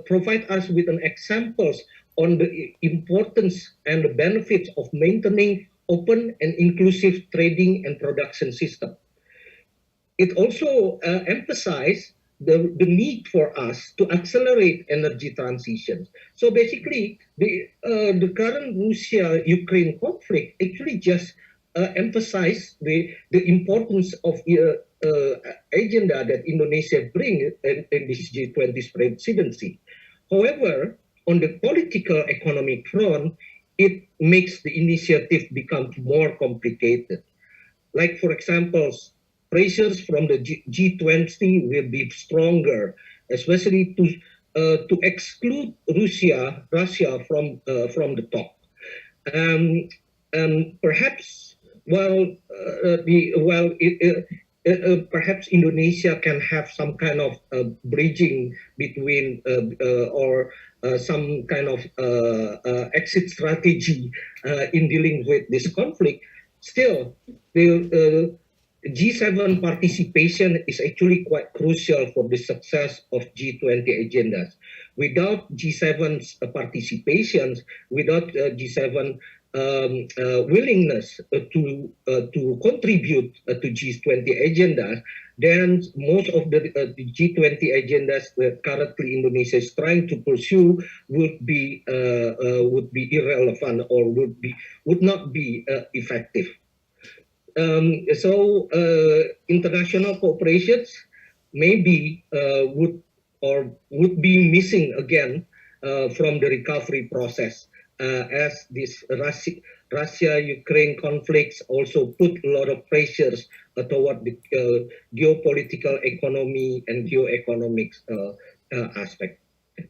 provide us with an examples on the importance and the benefits of maintaining open and inclusive trading and production system. It also emphasized the need for us to accelerate energy transitions. So basically, the current Russia-Ukraine conflict actually just emphasized the importance of agenda that Indonesia brings in this G20 presidency. However, on the political economic front, it makes the initiative become more complicated. Like, for example, pressures from the G20 will be stronger, especially to exclude Russia from the talk. Perhaps perhaps Indonesia can have some kind of bridging between or some kind of exit strategy in dealing with this conflict. Still, the G7 participation is actually quite crucial for the success of G20 agendas. Without G7's participation, without G7 willingness to contribute to G20 agendas, then most of the G20 agendas that currently Indonesia is trying to pursue would be irrelevant or would not be effective. So international cooperations maybe would be missing again from the recovery process, as this Russia-Ukraine conflicts also put a lot of pressures toward the geopolitical economy and geoeconomics aspect.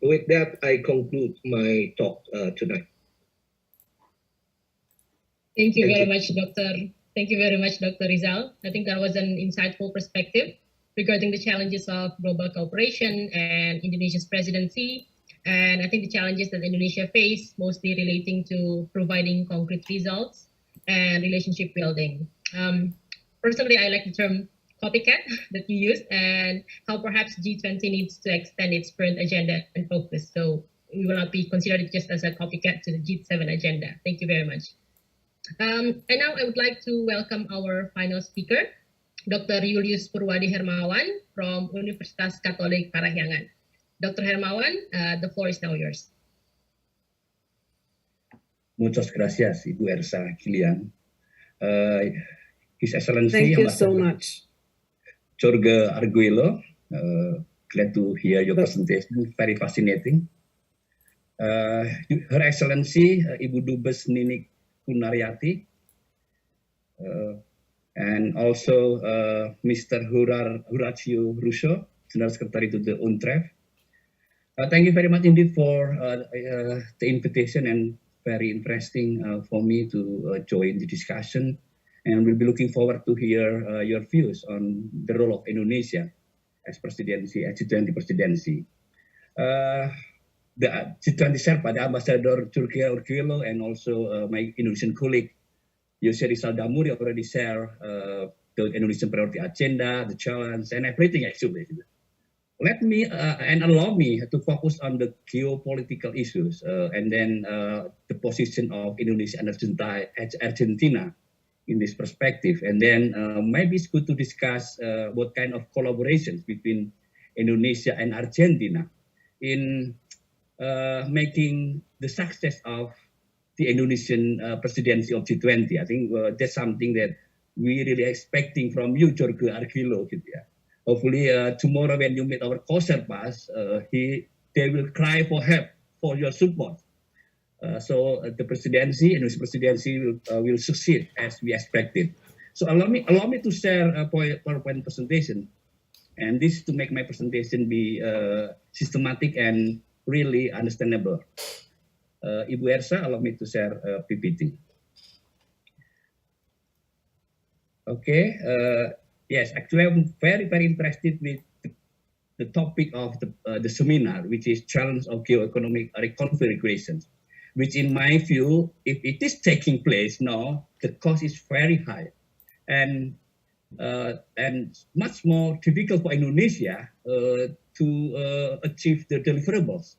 With that, I conclude my talk tonight. Thank you very much, Dr. Thank you very much, Dr. Rizal. I think that was an insightful perspective regarding the challenges of global cooperation and Indonesia's presidency. And I think the challenges that Indonesia face, mostly relating to providing concrete results and relationship building. Personally, I like the term copycat that you used, and how perhaps G20 needs to extend its current agenda and focus. So we will not be considered just as a copycat to the G7 agenda. Thank you very much. And now I would like to welcome our final speaker, Dr. Julius Purwadi Hermawan from Universitas Katolik Parahyangan. Dr. Hermawan, the floor is now yours. Muchas gracias, Ibu Ersa Kilian. His Excellency, thank you so much. Jorge Arguello, glad to hear your presentation, very fascinating. Her Excellency, Ibu Dubes Ninik Kunariati, and also Mr. Horacio Russo, General Secretary to the UNTREF. Thank you very much indeed for the invitation, and very interesting for me to join the discussion. And we'll be looking forward to hear your views on the role of Indonesia as presidency, as G20 presidency. The G20 Sherpa, the Ambassador Jorge Arguello, and also my Indonesian colleague, Jose Rizal Damuri, already share the Indonesian priority agenda, the challenge, and everything actually. Let me and allow me to focus on the geopolitical issues and then the position of Indonesia and Argentina in this perspective. And then maybe it's good to discuss what kind of collaborations between Indonesia and Argentina in making the success of the Indonesian presidency of G20. I think that's something that we really expecting from you, Jorge Arguello. Hopefully tomorrow when you meet our co-Sherpas, they will cry for help, for your support. The presidency, Indonesian presidency will succeed as we expected. So allow me to share a PowerPoint presentation, and this to make my presentation be systematic and really understandable. Ibu Ersa, allow me to share PPT. Okay. Yes, actually, I'm very interested with the topic of the seminar, which is challenge of geoeconomic reconfiguration, which in my view, if it is taking place now, the cost is very high and much more difficult for Indonesia to achieve the deliverables.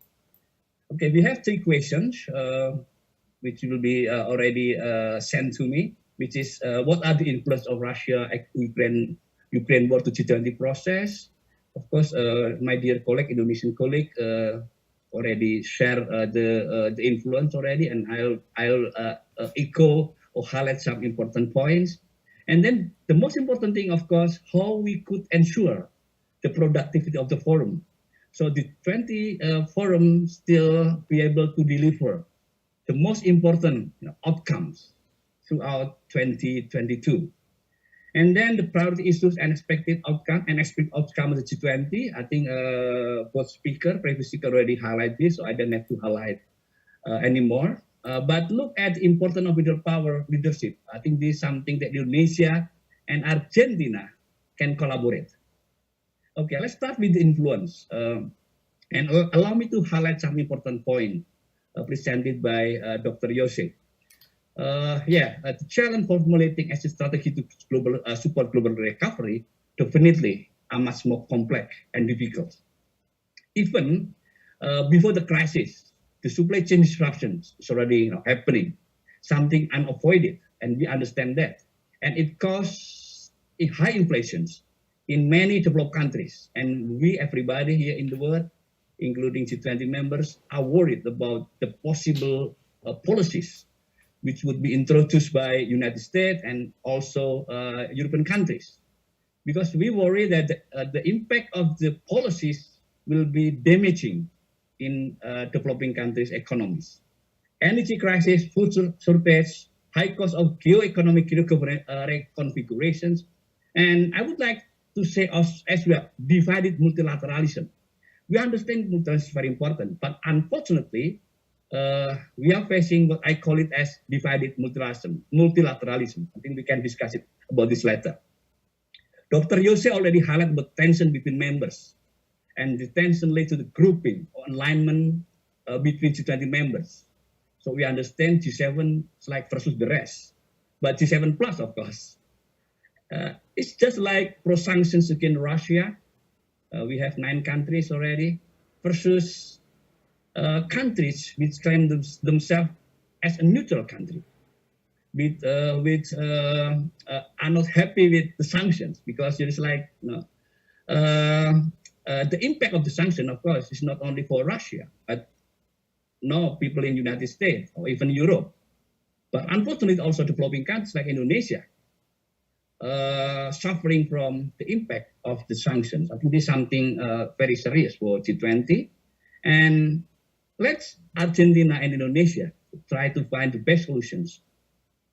Okay, we have 3 questions, which will be already sent to me, which is what are the influence of Russia, Ukraine war to G20 process? Of course, my dear colleague, Indonesian colleague, already share the influence already, and I'll echo or highlight some important points. And then the most important thing, of course, how we could ensure the productivity of the forum. So the 20 forum still be able to deliver the most important outcomes throughout 2022. And then the priority issues and expected outcome of the G20. I think both previous speaker already highlighted this, so I don't have to highlight anymore. But look at the importance of middle power leadership. I think this is something that Indonesia and Argentina can collaborate. Okay, let's start with the influence. And allow me to highlight some important points presented by Dr. Jose. The challenge formulating as a strategy to support global recovery definitely are much more complex and difficult. Even before the crisis, the supply chain disruptions is already happening, something unavoided, and we understand that. And it causes high inflations in many developed countries. And we, everybody here in the world, including G20 members, are worried about the possible policies which would be introduced by United States and also European countries. Because we worry that the impact of the policies will be damaging in developing countries' economies. Energy crisis, food shortage, high cost of geoeconomic reconfigurations, and I would like to say as well, divided multilateralism. We understand multilateralism is very important, but unfortunately, we are facing what I call it as divided multilateralism. I think we can discuss it about this later. Dr. Jose already highlighted the tension between members, and the tension led to the grouping or alignment between G20 members. So we understand G7 is like versus the rest, but G7 plus, of course. It's just like pro-sanctions against Russia. We have 9 countries already versus countries which claim themselves as a neutral country, which are not happy with the sanctions, because it is like the impact of the sanction, of course, is not only for Russia, but people in the United States or even Europe, but unfortunately also developing countries like Indonesia suffering from the impact of the sanctions. I think this is something very serious for G20, and let's Argentina and Indonesia try to find the best solutions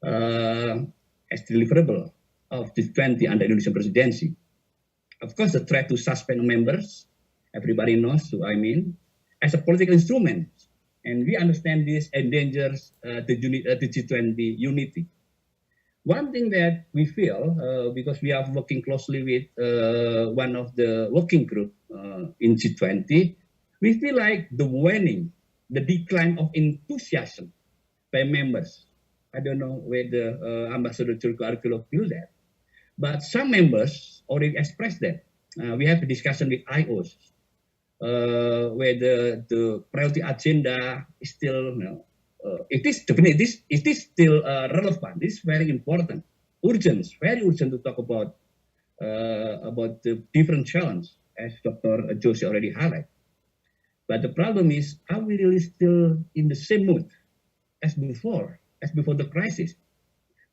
as deliverable of G20 under Indonesian presidency. Of course, the threat to suspend members, everybody knows who I mean, as a political instrument, and we understand this endangers the G20 unity. One thing that we feel, because we are working closely with one of the working group in G20, we feel like the waning, the decline of enthusiasm by members. I don't know whether Ambassador Jorge Arguello feels that, but some members already expressed that. We have a discussion with IOs whether the priority agenda is still, it is definitely, it is still relevant. It's very important, urgent, very urgent to talk about the different challenges, as Dr. Jose already highlighted. But the problem is, are we really still in the same mood as before the crisis,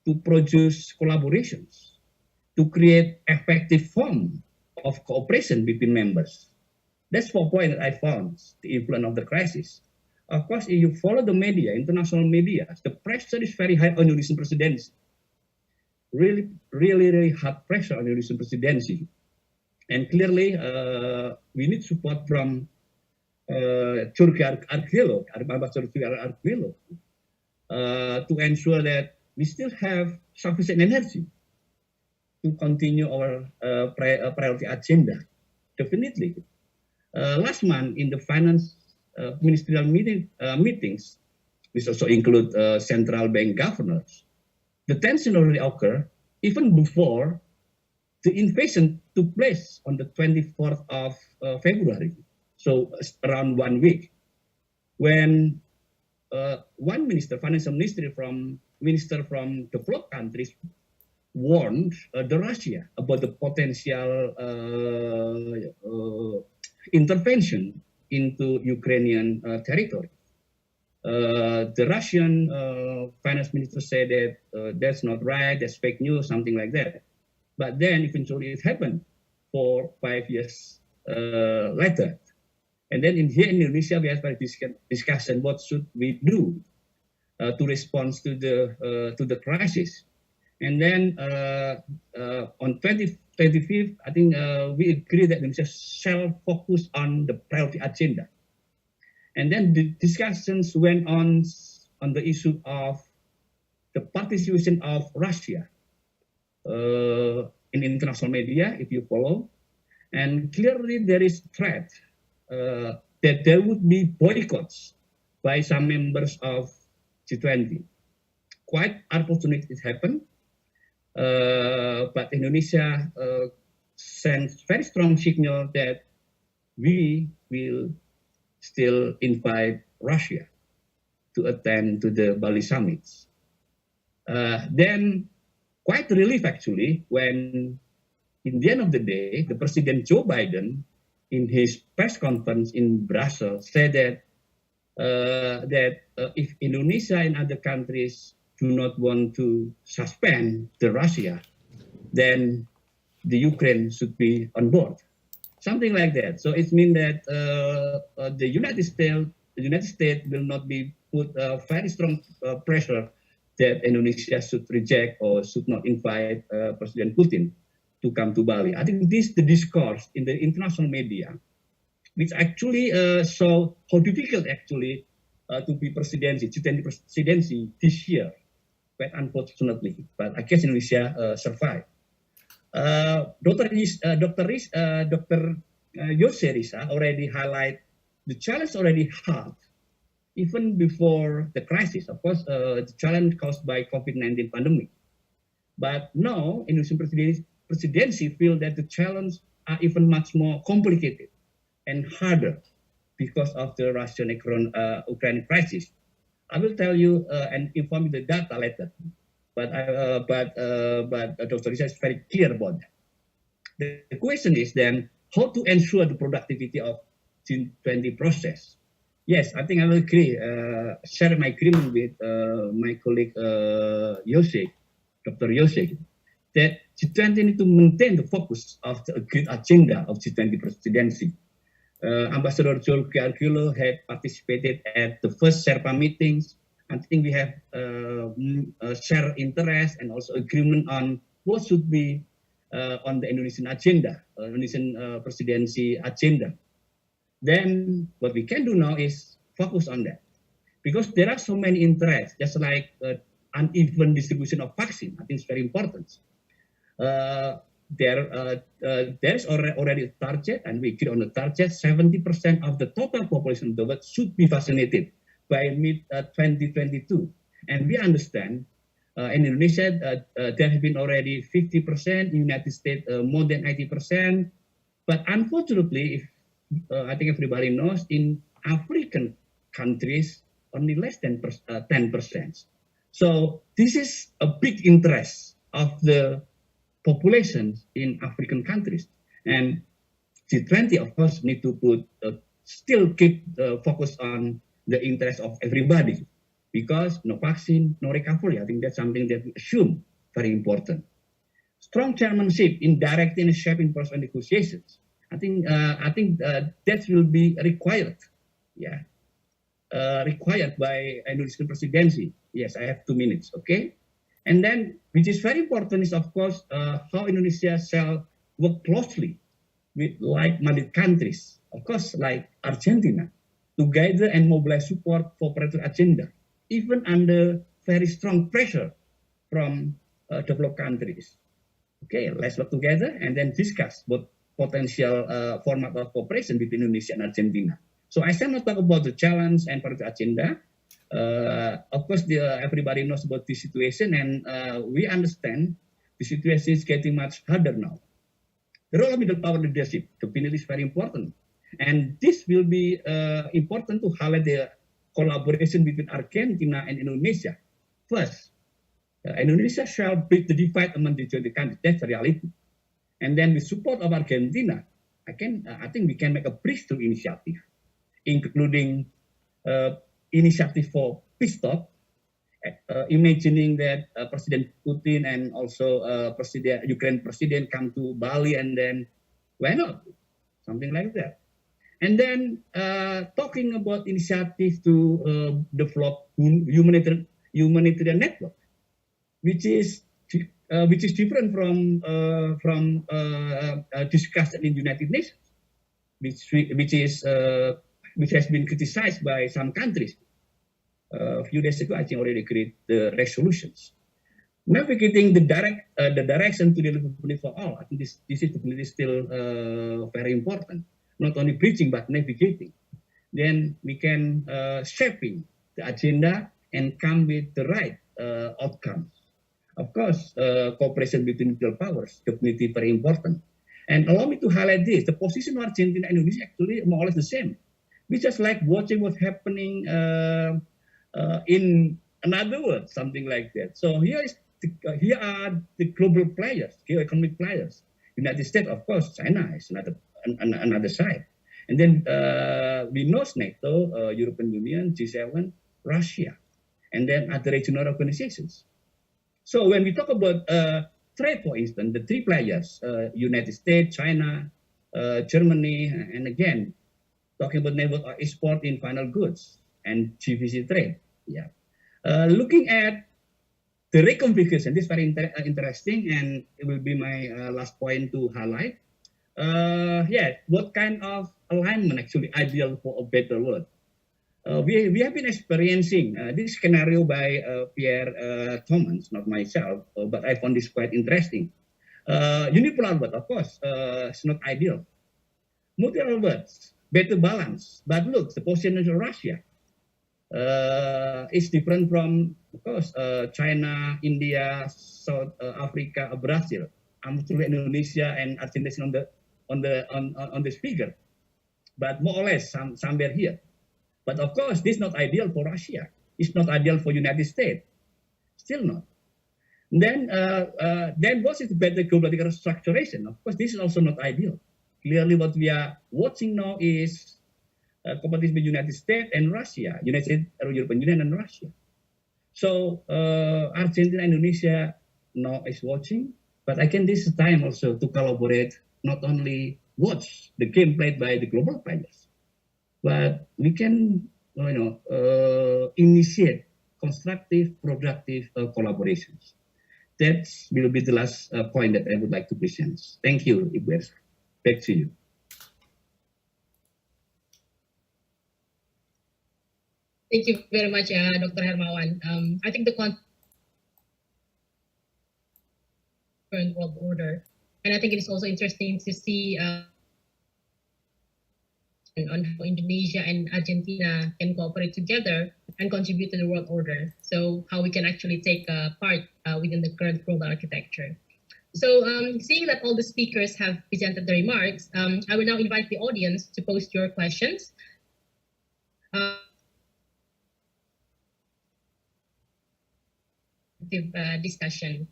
to produce collaborations, to create effective form of cooperation between members? That's 4 points that I found the influence of the crisis. Of course, if you follow the media, international media, the pressure is very high on Indonesian presidency. Really hard pressure on Indonesian presidency. And clearly, we need support from Jorge Arguello, Ambassador Arguello, to ensure that we still have sufficient energy to continue our priority agenda. Definitely. Last month in the finance ministerial meetings, which also include central bank governors, the tension already occurred even before the invasion took place on the 24th of February. So around 1 week, when one minister, financial minister from developed countries, warned the Russia about the potential intervention into Ukrainian territory. The Russian finance minister said that that's not right, that's fake news, something like that. But then eventually it happened 4 or 5 years later. And then here in Indonesia, we have a discussion what should we do to respond to the crisis. And then on 25th, I think we agree that Indonesia shall focus on the priority agenda. And then the discussions went on the issue of the participation of Russia in international media, if you follow. And clearly there is threat that there would be boycotts by some members of G20. Quite unfortunate it happened, but Indonesia sends very strong signal that we will still invite Russia to attend to the Bali summits. Then quite relief actually when in the end of the day, the President Joe Biden in his press conference in Brussels said that if Indonesia and other countries do not want to suspend the Russia, then the Ukraine should be on board, something like that. So it means that the United States will not be put very strong pressure that Indonesia should reject or should not invite President Putin to come to Bali. I think this is the discourse in the international media, which actually show how difficult actually to be presidency, G20 presidency this year, quite unfortunately. But I guess Indonesia survived. Dr. Jorge Risa already highlight the challenge already hard, even before the crisis. Of course, the challenge caused by COVID-19 pandemic. But now, Indonesian presidency feel that the challenge are even much more complicated and harder because of the Russia-Ukraine crisis. I will tell you and inform you the data later, but Dr. Risa is very clear about that. The question is then how to ensure the productivity of G20 process. Yes, I think I will agree, share my agreement with my colleague Jorge, Dr. Jorge, that G20 need to maintain the focus of the agreed agenda of G20 presidency. Ambassador Jorge Arguello had participated at the first Sherpa meetings. I think we have shared interest and also agreement on what should be on the Indonesian agenda, Indonesian presidency agenda. Then what we can do now is focus on that. Because there are so many interests, just like uneven distribution of vaccine, I think it's very important. There is already a target, and we agree on the target, 70% of the total population of the world should be vaccinated by mid-2022. And we understand in Indonesia, there have been already 50%, in the United States more than 80%. But unfortunately, I think everybody knows, in African countries, only less than 10%. So this is a big interest of the population in African countries. And G20, of course, need to still keep the focus on the interest of everybody, because no vaccine, no recovery. I think that's something that we assume very important. Strong chairmanship in directing and shaping process of negotiations. I think that will be required. Yeah. required by Indonesian presidency. Yes, I have 2 minutes, okay? And then, which is very important is, of course, how Indonesia shall work closely with like-minded countries, of course, like Argentina, to gather and mobilize support for particular agenda, even under very strong pressure from developed countries. Okay, let's work together and then discuss what potential format of cooperation between Indonesia and Argentina. So I shall not talk about the challenge and particular agenda. Of course, everybody knows about this situation, and we understand the situation is getting much harder now. The role of middle power leadership definitely is very important. And this will be important to highlight the collaboration between Argentina and Indonesia. First, Indonesia shall bridge the divide among the 20 countries. That's the reality. And then with support of Argentina, I think we can make a breakthrough initiative, including initiative for peace talk, imagining that President Putin and also Ukraine president come to Bali, and then why not? Something like that. And then talking about initiative to develop humanitarian network, which is different from discussed in United Nations, which has been criticized by some countries. A few days ago, I think already agreed the resolutions. Navigating the direction to the development for all. I think this is definitely still very important. Not only preaching but navigating. Then we can shaping the agenda and come with the right outcomes. Of course, cooperation between middle powers definitely very important. And allow me to highlight this: the position of Argentina and Indonesia actually more or less the same. We just like watching what's happening in another world, something like that. So here are the global players, geoeconomic players. United States, of course, China is another side. And then we know NATO, European Union, G7, Russia, and then other regional organizations. So when we talk about trade, for instance, the three players, United States, China, Germany, and again, talking about network export in final goods and GVC trade. Yeah. Looking at the reconfiguration, this is very interesting, and it will be my last point to highlight. What kind of alignment actually ideal for a better world? We have been experiencing this scenario by Pierre Thomas, not myself, but I found this quite interesting. Unipolar world, of course, it's not ideal. Multilateral worlds, better balance. But look, the position of Russia is different from, of course, China, India, South Africa, Brazil. I'm sure Indonesia and Argentina on this figure, but more or less somewhere here. But of course, this is not ideal for Russia. It's not ideal for United States. Still not. Then what is the better geopolitical structuration? Of course, this is also not ideal. Clearly, what we are watching now is competition between United States and Russia, United States, European Union, and Russia. So Argentina, Indonesia now is watching, but again, this is time also to collaborate, not only watch the game played by the global players, but we can, initiate constructive, productive collaborations. That will be the last point that I would like to present. Thank you, Ibu Elsa. Back to you. Thank you very much, Dr. Hermawan. I think the current world order, and I think it is also interesting to see on how Indonesia and Argentina can cooperate together and contribute to the world order. So how we can actually take part within the current global architecture. So seeing that all the speakers have presented their remarks, I will now invite the audience to post your questions. Discussion.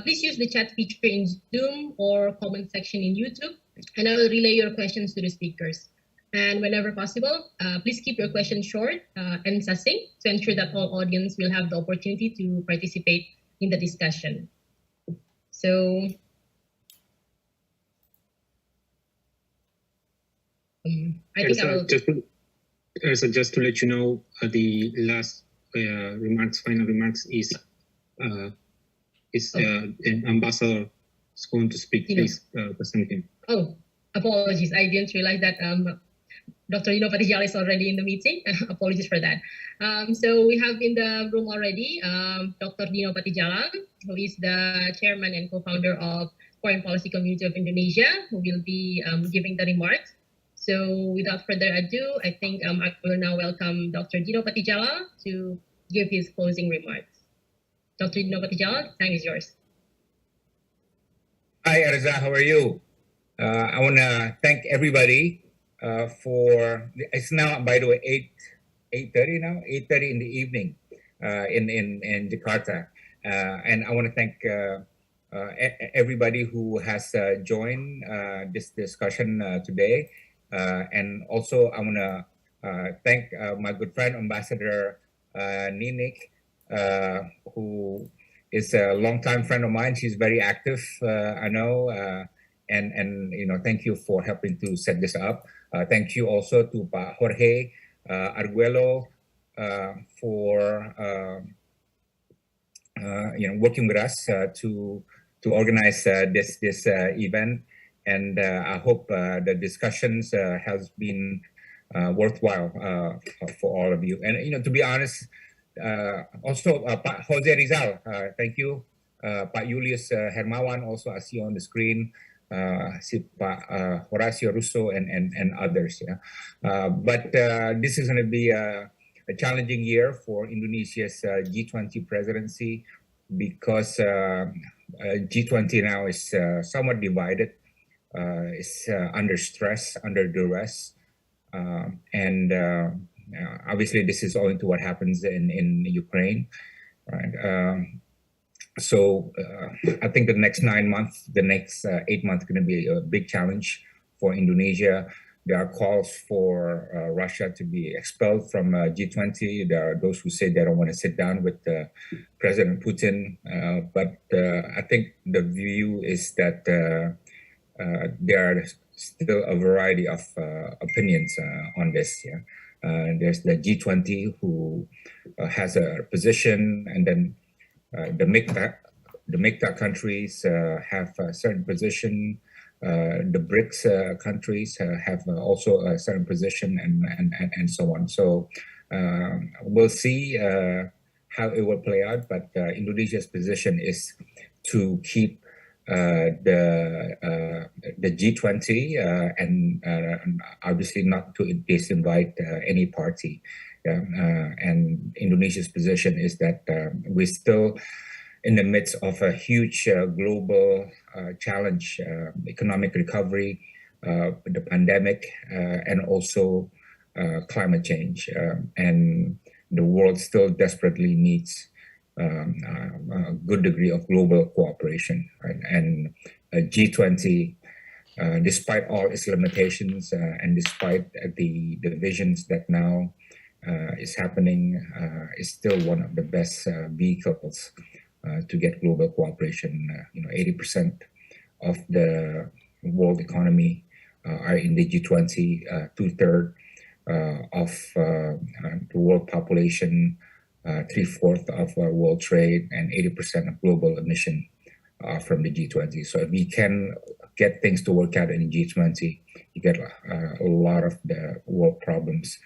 Please use the chat feature in Zoom or comment section in YouTube, and I will relay your questions to the speakers. And whenever possible, please keep your questions short and succinct to ensure that all audience will have the opportunity to participate in the discussion. So I think I will... So just to let you know, the last final remarks is Ambassador is going to speak. Please present him. Oh, apologies. I didn't realize that Dr. Dino Patijala is already in the meeting. Apologies for that. So we have in the room already Dr. Dino Patijala, who is the chairman and co-founder of Foreign Policy Community of Indonesia, who will be giving the remarks. So without further ado, I think I will now welcome Dr. Dino Patijala to give his closing remarks. Dr. Dino Patijala, the time is yours. Hi, Erza, how are you? I want to thank everybody for, it's now, by the way, 8:30 now, 8:30 in the evening in Jakarta. And I want to thank everybody who has joined this discussion today. And also I want to thank my good friend, Ambassador Ninik, who is a longtime friend of mine. She's very active, I know, and you know, thank you for helping to set this up. Thank you also to Jorge, Arguello, for you know, working with us to organize this event. And I hope the discussions has been worthwhile for all of you. And you know, to be honest, also Jose Rizal, thank you. Pak Julius Hermawan, also I see on the screen. Pak Horacio Russo and others. Yeah. But this is going to be a challenging year for Indonesia's G20 presidency, because G20 now is somewhat divided. Is under stress, under duress, and obviously this is owing to what happens in Ukraine, right? So I think the next 9 months, the next 8 months, going to be a big challenge for Indonesia. There are calls for Russia to be expelled from G20. There are those who say they don't want to sit down with President Putin, but I think the view is that there are still a variety of opinions on this. Yeah, there's the G20 who has a position, and then the MICTA countries have a certain position. The BRICS countries have also a certain position, and so on. So we'll see how it will play out. But Indonesia's position is to keep the G20 and obviously not to disinvite any party. And Indonesia's position is that we're still in the midst of a huge global challenge, economic recovery, the pandemic, and also climate change. And the world still desperately needs a good degree of global cooperation, right? And G20, despite all its limitations and despite the divisions that now is happening, is still one of the best vehicles to get global cooperation. You know, 80% of the world economy are in the G20, 2/3 of the world population, 3/4 of world trade, and 80% of global emission from the G20. So if we can get things to work out in G20, you get a lot of the world problems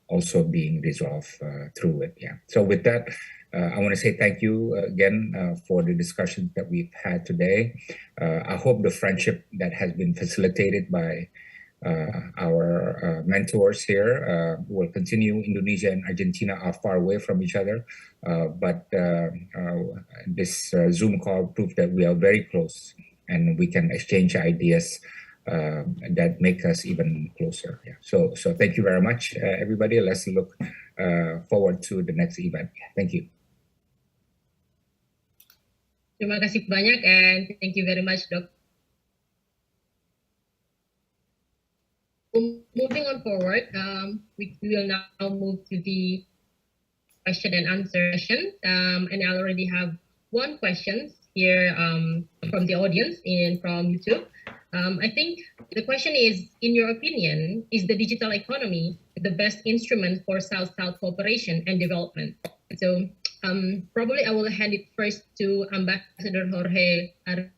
also being resolved through it. Yeah. So with that, I want to say thank you again for the discussions that we've had today. I hope the friendship that has been facilitated by our mentors here will continue. Indonesia and Argentina are far away from each other, but this Zoom call proved that we are very close and we can exchange ideas that make us even closer. Yeah. So thank you very much, everybody. Let's look forward to the next event. Thank you. Terima kasih banyak, and thank you very much, Dok. Moving on forward, we will now move to the question and answer session. And I already have one question here from the audience from YouTube. I think the question is, in your opinion, is the digital economy the best instrument for South-South cooperation and development? So probably I will hand it first to Ambassador Jorge Arguello.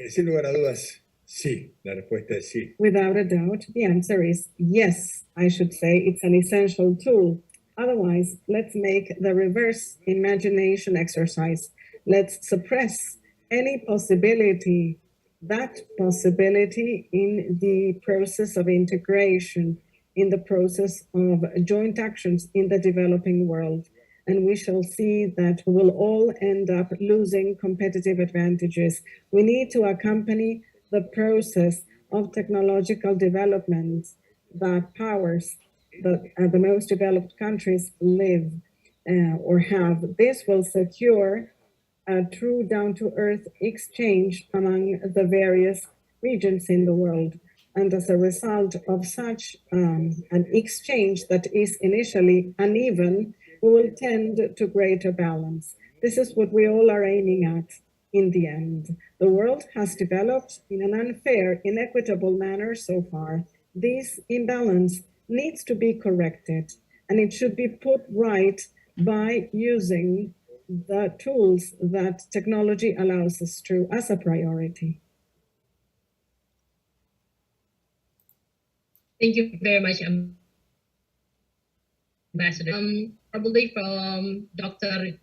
Sin lugar a dudas, sí. La respuesta es sí. Without a doubt, the answer is yes. I should say it's an essential tool. Otherwise, let's make the reverse imagination exercise. Let's suppress any possibility, that possibility in the process of integration, in the process of joint actions in the developing world. And we shall see that we will all end up losing competitive advantages. We need to accompany the process of technological development that powers the most developed countries live or have. This will secure a true down-to-earth exchange among the various regions in the world. And as a result of such an exchange that is initially uneven, we will tend to greater balance. This is what we all are aiming at in the end. The world has developed in an unfair, inequitable manner so far. This imbalance needs to be corrected, and it should be put right by using the tools that technology allows us to as a priority. Thank you very much, Ambassador. Probably from Dr.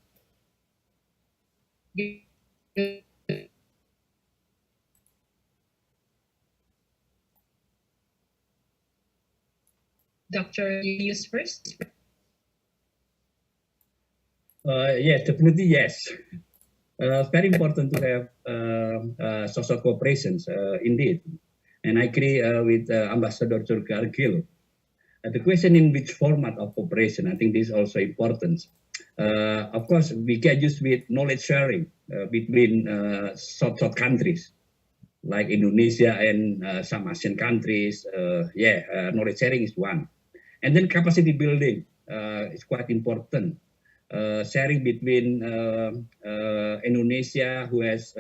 Julius first. Yes, definitely yes. Very important to have social cooperations, indeed. And I agree with Ambassador Jorge Arguello. The question in which format of cooperation, I think this is also important. Of course, we get used with knowledge sharing between South countries like Indonesia and some Asian countries. Knowledge sharing is one. And then capacity building is quite important. Sharing between Indonesia, who has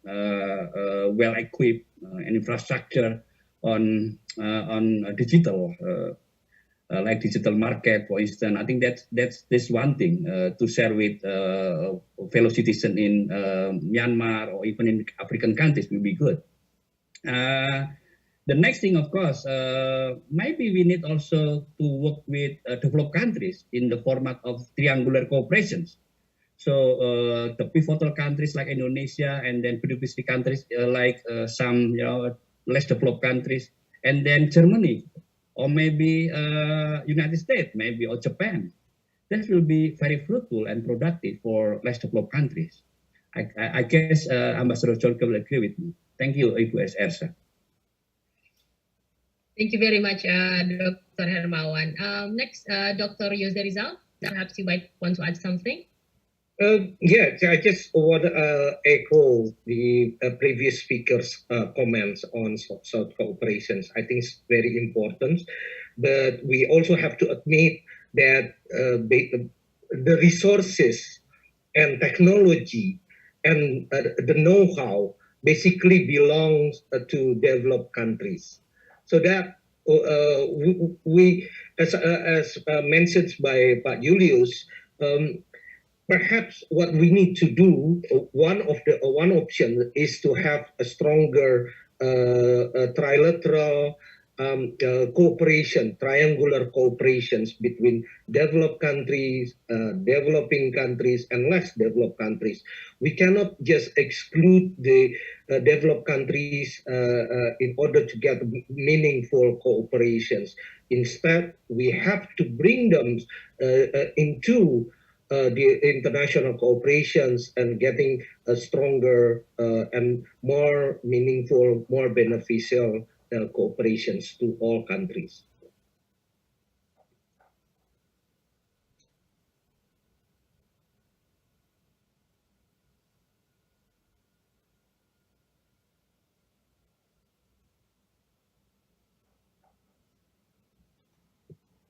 well-equipped infrastructure on digital, like digital market, for instance. I think that's one thing to share with fellow citizens in Myanmar or even in African countries will be good. The next thing, of course, maybe we need also to work with developed countries in the format of triangular cooperations. So the pivotal countries like Indonesia, and then beneficiary countries like some less developed countries, and then Germany, or maybe United States, maybe, or Japan. That will be very fruitful and productive for less developed countries. I guess Ambassador Jorge will agree with me. Thank you, Ibu Ersa. Thank you very much, Dr. Hermawan. Next, Dr. Jose Rizal, perhaps you might want to add something. Yeah, I just want to echo the previous speaker's comments on South cooperations. I think it's very important, but we also have to admit that the resources and technology and the know-how basically belongs to developed countries. So that we, as mentioned by Julius, perhaps what we need to do, one option is to have a stronger trilateral cooperation, triangular cooperations between developed countries, developing countries, and less developed countries. We cannot just exclude the developed countries in order to get meaningful cooperations. Instead, we have to bring them into the international cooperations and getting a stronger and more meaningful, more beneficial cooperations to all countries.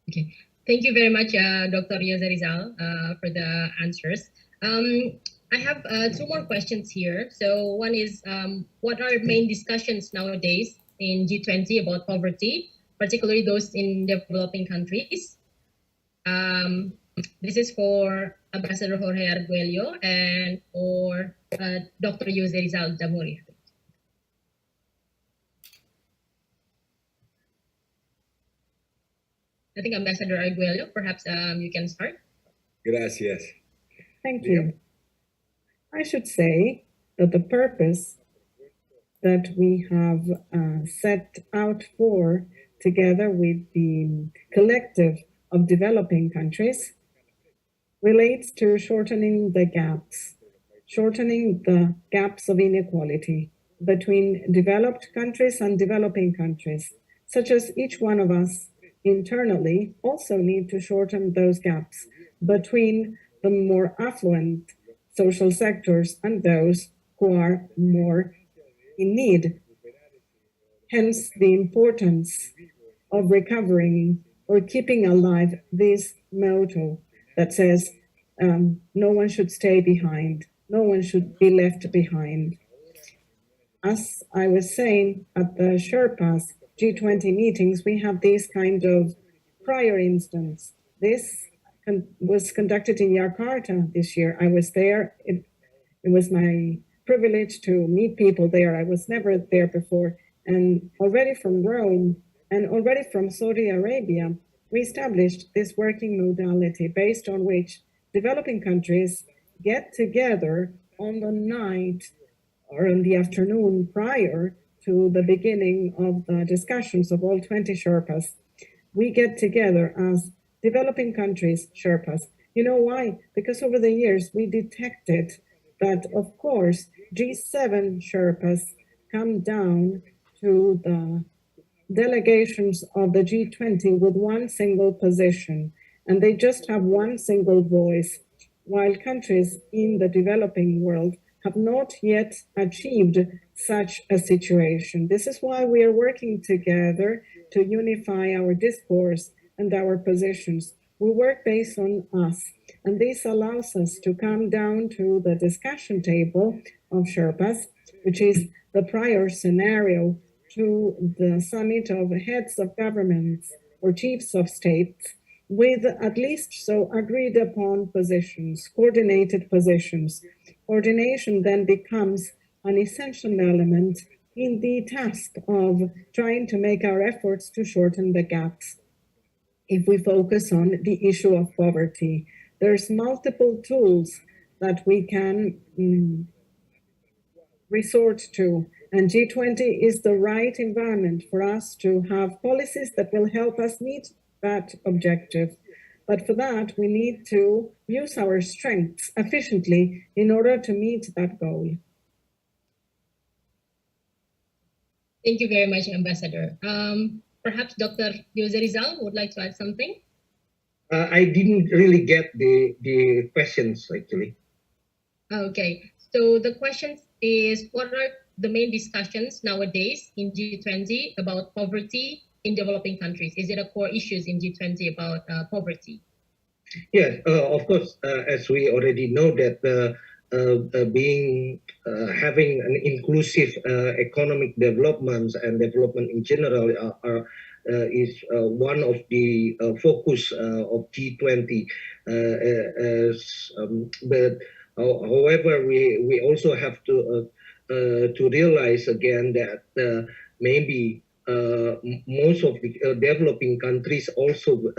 Okay, Thank you very much, Dr. Jose Rizal, for the answers. I have two more questions here. So one is, what are main discussions nowadays in G20 about poverty, particularly those in developing countries? This is for Ambassador Jorge Arguello and for Dr. Jose Rizal Damuri. I think Ambassador Arguello, perhaps you can start. Gracias. Thank you. I should say that the purpose that we have set out for, together with the collective of developing countries, relates to shortening the gaps of inequality between developed countries and developing countries, such as each one of us internally also need to shorten those gaps between the more affluent social sectors and those who are more in need. Hence the importance of recovering or keeping alive this motto that says no one should stay behind, no one should be left behind. As I was saying at the Sherpas G20 meetings, we have this kind of prior instance. This was conducted in Jakarta this year. I was there. It was my privilege to meet people there. I was never there before. And already from Rome and already from Saudi Arabia, we established this working modality based on which developing countries get together on the night or in the afternoon prior to the beginning of the discussions of all 20 Sherpas. We get together as developing countries Sherpas. You know why? Because over the years we detected that, of course, G7 Sherpas come down to the delegations of the G20 with one single position, and they just have one single voice, while countries in the developing world have not yet achieved such a situation. This is why we are working together to unify our discourse and our positions. We work based on us, and this allows us to come down to the discussion table of Sherpas, which is the prior scenario to the summit of heads of governments or chiefs of states, with at least so agreed upon positions, coordinated positions. Coordination then becomes an essential element in the task of trying to make our efforts to shorten the gaps. If we focus on the issue of poverty, there's multiple tools that we can resort to, and G20 is the right environment for us to have policies that will help us meet that objective. But for that, we need to use our strengths efficiently in order to meet that goal. Thank you very much, Ambassador. Perhaps Dr. Jose Rizal would like to add something? I didn't really get the questions, actually. Okay, so the question is, what are the main discussions nowadays in G20 about poverty in developing countries? Is it a core issues in G20 about poverty? Yes, of course, as we already know that having an inclusive economic development and development in general is one of the focus of G20. But however, we also have to realize again that maybe most of the developing countries also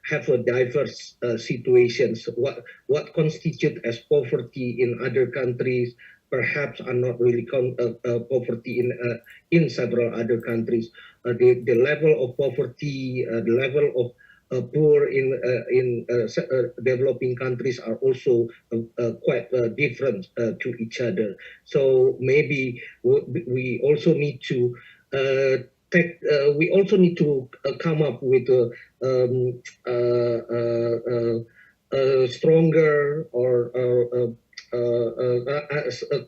have a diverse situations. What constitute as poverty in other countries perhaps are not really poverty in several other countries. The level of poverty, the level of poor in developing countries are also quite different to each other. So maybe we also need to come up with a stronger or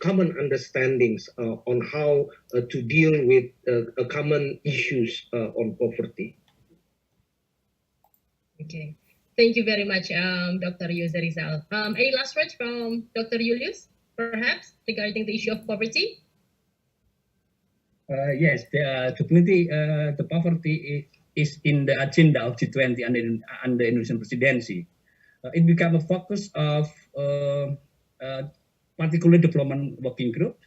common understandings on how to deal with common issues on poverty. Okay. Thank you very much, Dr. Jose Rizal. Any last words from Dr. Julius, perhaps, regarding the issue of poverty? Yes, definitely the poverty is in the agenda of G20 under Indonesian presidency. It became a focus of particular development working group,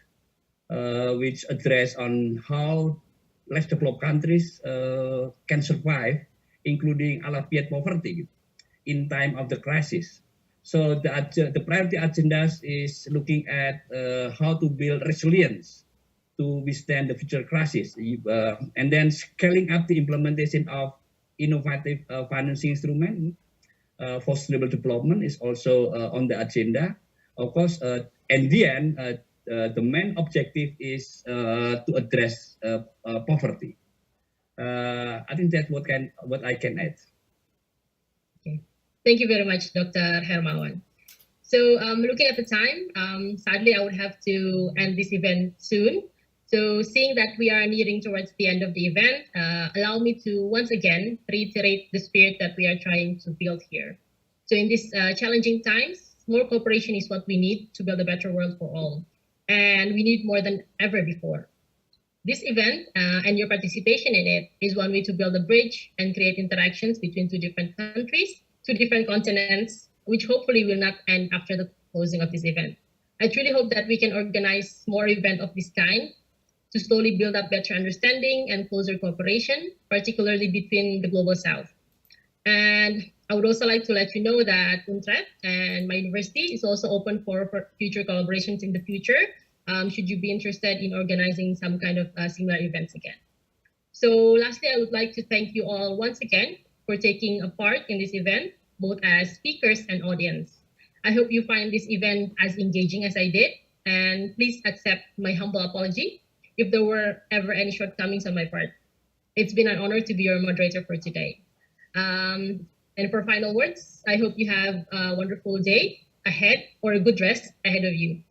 which address on how less developed countries can survive, including alleviate poverty in time of the crisis. So the priority agendas is looking at how to build resilience to withstand the future crisis, and then scaling up the implementation of innovative financing instrument for sustainable development is also on the agenda. Of course, in the end, the main objective is to address poverty. I think that's what I can add. Okay. Thank you very much, Dr. Hermawan. So looking at the time, sadly, I would have to end this event soon. So seeing that we are nearing towards the end of the event, allow me to once again reiterate the spirit that we are trying to build here. So in these challenging times, more cooperation is what we need to build a better world for all. And we need more than ever before. This event and your participation in it is one way to build a bridge and create interactions between two different countries, two different continents, which hopefully will not end after the closing of this event. I truly hope that we can organize more events of this kind to slowly build up better understanding and closer cooperation, particularly between the Global South. And I would also like to let you know that UNTREF and my university is also open for future collaborations in the future, should you be interested in organizing some kind of similar events again. So lastly, I would like to thank you all once again for taking a part in this event, both as speakers and audience. I hope you find this event as engaging as I did, and please accept my humble apology if there were ever any shortcomings on my part. It's been an honor to be your moderator for today. And for final words, I hope you have a wonderful day ahead or a good rest ahead of you.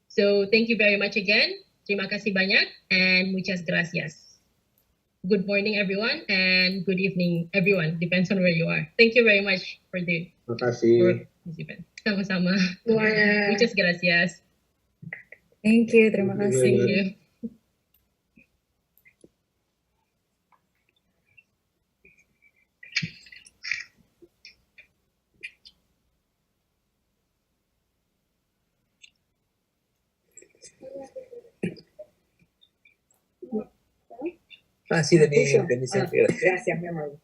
So thank you very much again. Terima kasih banyak and muchas gracias. Good morning, everyone, and good evening, everyone. Depends on where you are. Thank you very much for this event. Sama-sama. Muchas gracias. Thank you. Terima kasih. Thank you. Sí, Denis, gracias. Gracias, mi amor.